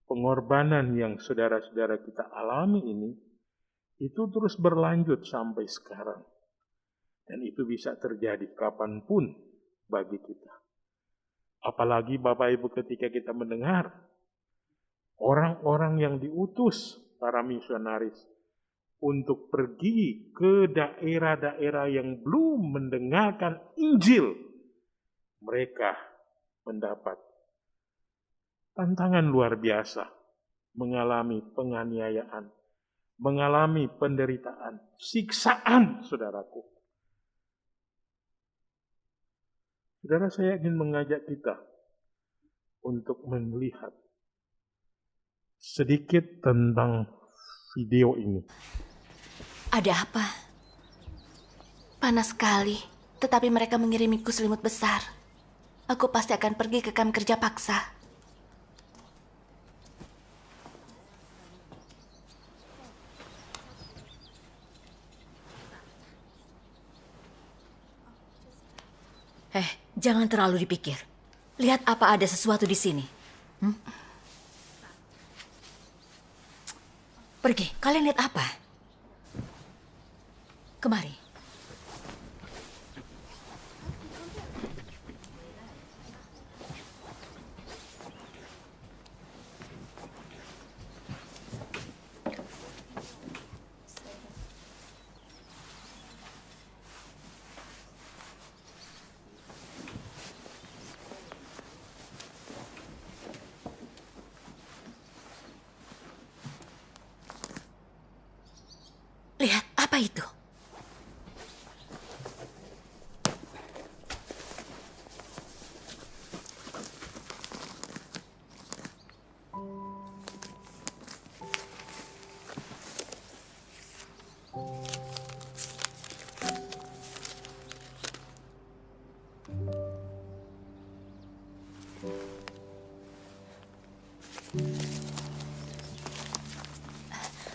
pengorbanan yang saudara-saudara kita alami ini itu terus berlanjut sampai sekarang. Dan itu bisa terjadi kapanpun bagi kita. Apalagi Bapak Ibu ketika kita mendengar orang-orang yang diutus para misionaris untuk pergi ke daerah-daerah yang belum mendengarkan Injil, mereka mendapat tantangan luar biasa, mengalami penganiayaan, mengalami penderitaan, siksaan, saudaraku. Saudara, saya ingin mengajak kita untuk melihat sedikit tentang video ini. Ada apa? Panas sekali, tetapi mereka mengirimiku selimut besar. Aku pasti akan pergi ke kamp kerja paksa. Jangan terlalu dipikir. Lihat apa ada sesuatu di sini. Pergi, kalian lihat apa? Kemari. Lihat, apa itu?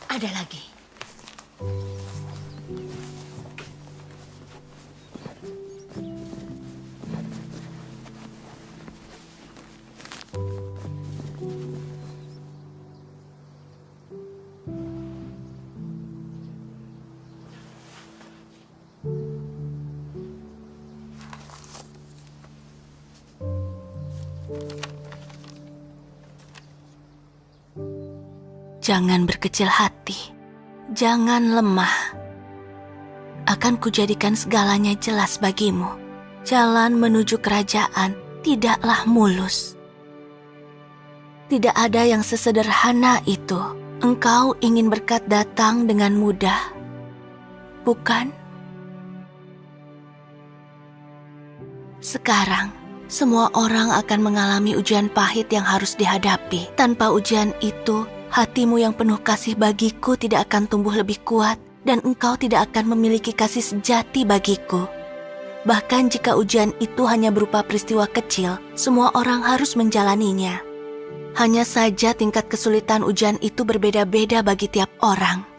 Ada lagi. Jangan berkecil hati, jangan lemah. Akan kujadikan segalanya jelas bagimu. Jalan menuju kerajaan tidaklah mulus. Tidak ada yang sesederhana itu. Engkau ingin berkat datang dengan mudah, bukan? Sekarang, semua orang akan mengalami ujian pahit yang harus dihadapi. Tanpa ujian itu, hatimu yang penuh kasih bagiku tidak akan tumbuh lebih kuat dan engkau tidak akan memiliki kasih sejati bagiku. Bahkan jika ujian itu hanya berupa peristiwa kecil, semua orang harus menjalaninya. Hanya saja tingkat kesulitan ujian itu berbeda-beda bagi tiap orang.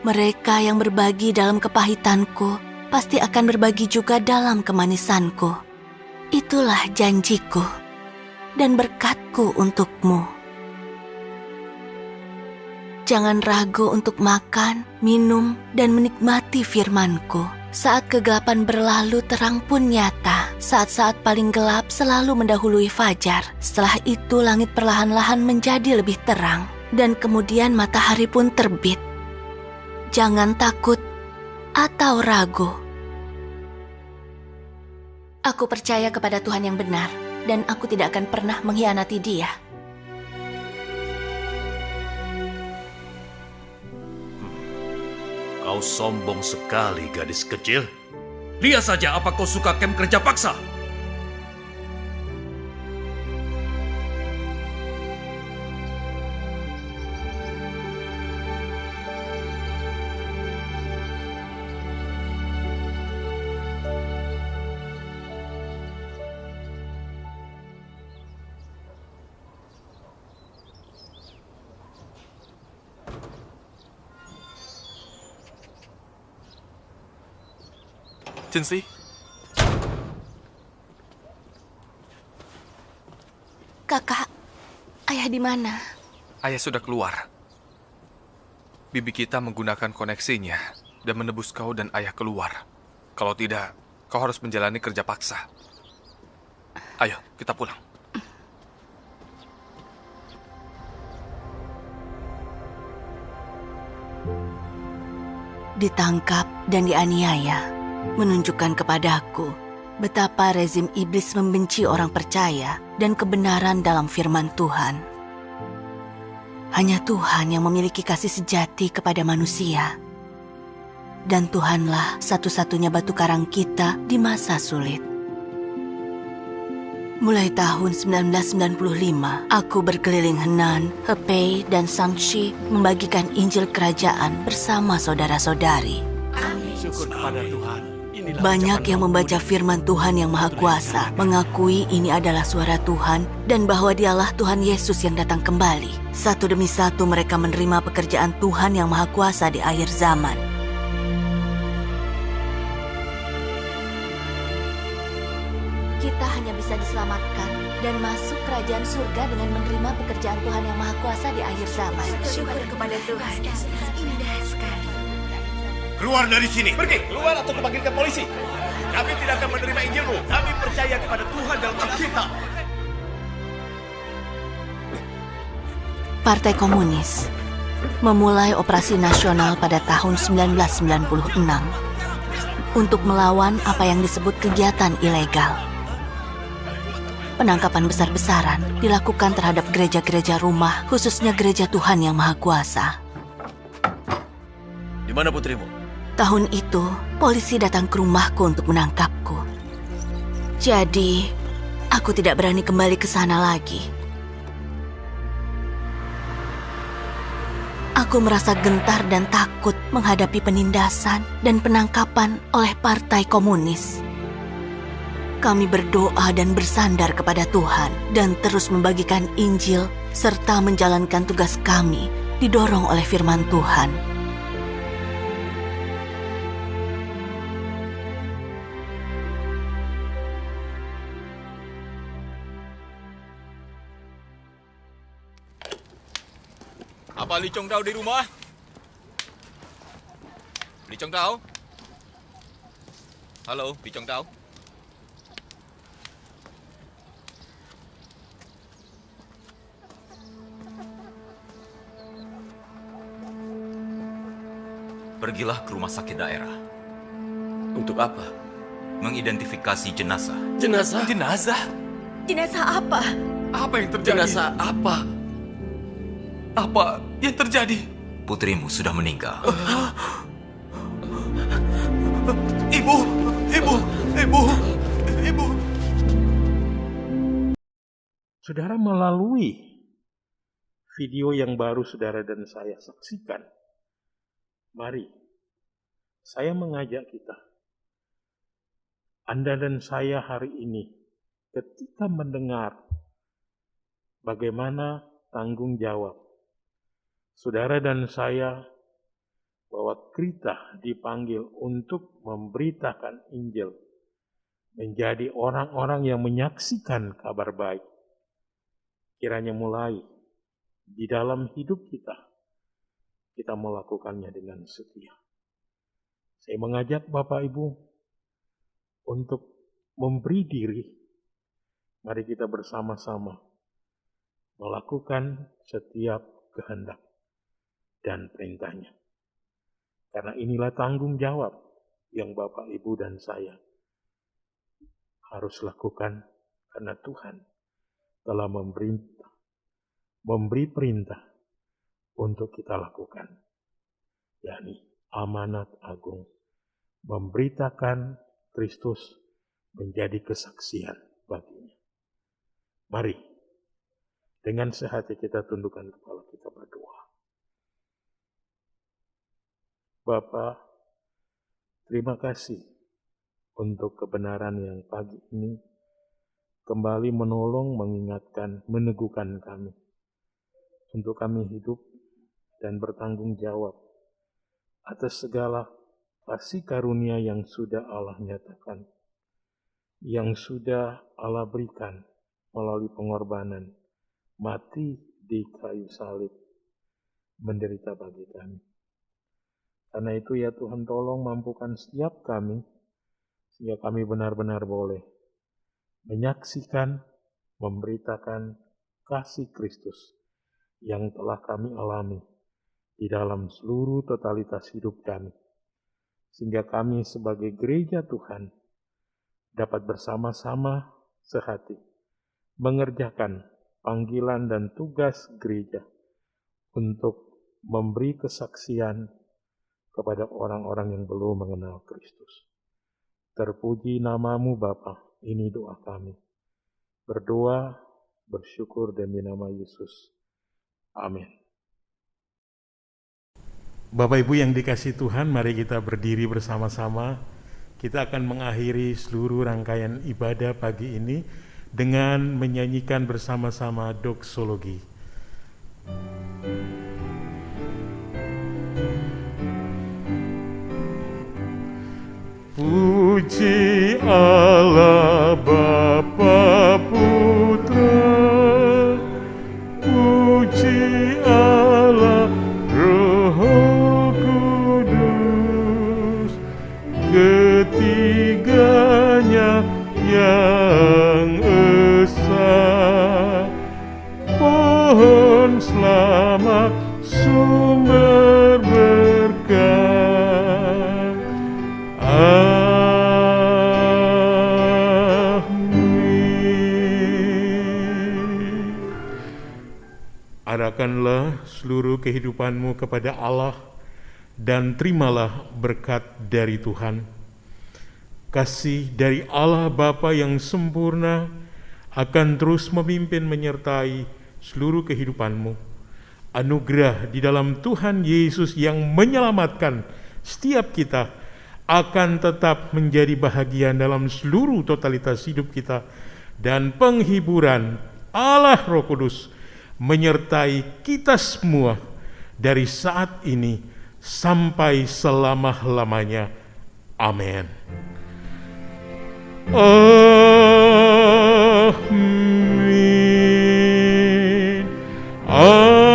Mereka yang berbagi dalam kepahitanku pasti akan berbagi juga dalam kemanisanku. Itulah janjiku dan berkatku untukmu. Jangan ragu untuk makan, minum, dan menikmati firman-Ku. Saat kegelapan berlalu, terang pun nyata. Saat-saat paling gelap selalu mendahului fajar. Setelah itu langit perlahan-lahan menjadi lebih terang. Dan kemudian matahari pun terbit. Jangan takut atau ragu. Aku percaya kepada Tuhan yang benar, dan aku tidak akan pernah mengkhianati Dia. Kau sombong sekali, gadis kecil. Lihat saja apa kau suka kem kerja paksa. Jinsi, Kakak, ayah di mana? ayah sudah keluar. Bibi kita menggunakan koneksinya dan menebus kau dan ayah keluar. Kalau tidak, kau harus menjalani kerja paksa. Ayo, kita pulang. Ditangkap dan dianiaya, menunjukkan kepadaku betapa rezim iblis membenci orang percaya dan kebenaran dalam firman Tuhan. Hanya Tuhan yang memiliki kasih sejati kepada manusia. Dan Tuhanlah satu-satunya batu karang kita di masa sulit. Mulai tahun 1995, aku berkeliling Henan, Hebei, dan Shaanxi membagikan Injil Kerajaan bersama saudara-saudari. Syukur kepada Tuhan. Banyak yang membaca firman Tuhan yang Maha Kuasa, mengakui ini adalah suara Tuhan dan bahwa Dialah Tuhan Yesus yang datang kembali. Satu demi satu mereka menerima pekerjaan Tuhan yang Maha Kuasa di akhir zaman. Kita hanya bisa diselamatkan dan masuk kerajaan surga dengan menerima pekerjaan Tuhan yang Maha Kuasa di akhir zaman. Syukur kepada Tuhan. Indah sekali. Keluar dari sini. Pergi. Keluar atau kupanggilkan polisi. Kami tidak akan menerima Injilmu. Kami percaya kepada Tuhan dalam Alkitab. Partai Komunis memulai operasi nasional pada tahun 1996 untuk melawan apa yang disebut kegiatan ilegal. Penangkapan besar-besaran dilakukan terhadap gereja-gereja rumah, khususnya gereja Tuhan yang Maha Kuasa. Di mana putrimu? Tahun itu, polisi datang ke rumahku untuk menangkapku. Jadi, aku tidak berani kembali ke sana lagi. Aku merasa gentar dan takut menghadapi penindasan dan penangkapan oleh Partai Komunis. Kami berdoa dan bersandar kepada Tuhan dan terus membagikan Injil serta menjalankan tugas kami didorong oleh firman Tuhan. Apa Li Chongdao di rumah? Li Chongdao? Halo, Li Chongdao? Pergilah ke rumah sakit daerah. Untuk apa? Mengidentifikasi jenazah. Jenazah? Jenazah? Jenazah apa? Apa yang terjadi? Jenazah apa? Apa yang terjadi? Putrimu sudah meninggal. Ibu. Saudara, melalui video yang baru saudara dan saya saksikan, mari saya mengajak kita, Anda dan saya hari ini, ketika mendengar bagaimana tanggung jawab saudara dan saya, bahwa kita dipanggil untuk memberitakan Injil, menjadi orang-orang yang menyaksikan kabar baik. Kiranya mulai di dalam hidup kita melakukannya dengan setia. Saya mengajak Bapak Ibu untuk memberi diri. Mari kita bersama-sama melakukan setiap kehendak dan perintahnya. Karena inilah tanggung jawab yang Bapak, Ibu, dan saya harus lakukan, karena Tuhan telah memberi perintah untuk kita lakukan, yakni amanat agung, memberitakan Kristus menjadi kesaksian baginya. Mari, dengan sehati kita tundukkan kepala kita berdoa. Bapa, terima kasih untuk kebenaran yang pagi ini kembali menolong, mengingatkan, meneguhkan kami untuk kami hidup dan bertanggung jawab atas segala kasih karunia yang sudah Allah nyatakan, yang sudah Allah berikan melalui pengorbanan, mati di kayu salib, menderita bagi kami. Karena itu ya Tuhan, tolong mampukan setiap kami, sehingga kami benar-benar boleh menyaksikan, memberitakan kasih Kristus yang telah kami alami di dalam seluruh totalitas hidup kami. Sehingga kami sebagai gereja Tuhan dapat bersama-sama sehati mengerjakan panggilan dan tugas gereja untuk memberi kesaksian kepada orang-orang yang belum mengenal Kristus. Terpuji namamu Bapa, ini doa kami. Berdoa, bersyukur demi nama Yesus. Amin. Bapak Ibu yang dikasihi Tuhan, mari kita berdiri bersama-sama. Kita akan mengakhiri seluruh rangkaian ibadah pagi ini dengan menyanyikan bersama-sama doksologi. Puji Allah Bapa Putra, puji Allah Roh Kudus, ketiganya yang esa. Pohon selamat sumber berkah. Arahkanlah seluruh kehidupanmu kepada Allah dan terimalah berkat dari Tuhan. Kasih dari Allah Bapa yang sempurna akan terus memimpin menyertai seluruh kehidupanmu. Anugerah di dalam Tuhan Yesus yang menyelamatkan setiap kita akan tetap menjadi bahagian dalam seluruh totalitas hidup kita, dan penghiburan Allah Roh Kudus menyertai kita semua dari saat ini sampai selama-lamanya. Amin. Amin. Amin.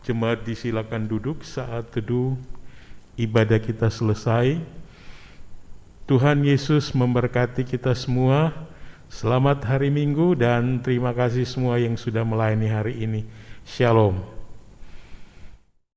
Jemaat disilakan duduk saat teduh ibadah kita selesai. Tuhan Yesus memberkati kita semua. Selamat hari Minggu dan terima kasih semua yang sudah melayani hari ini. Shalom.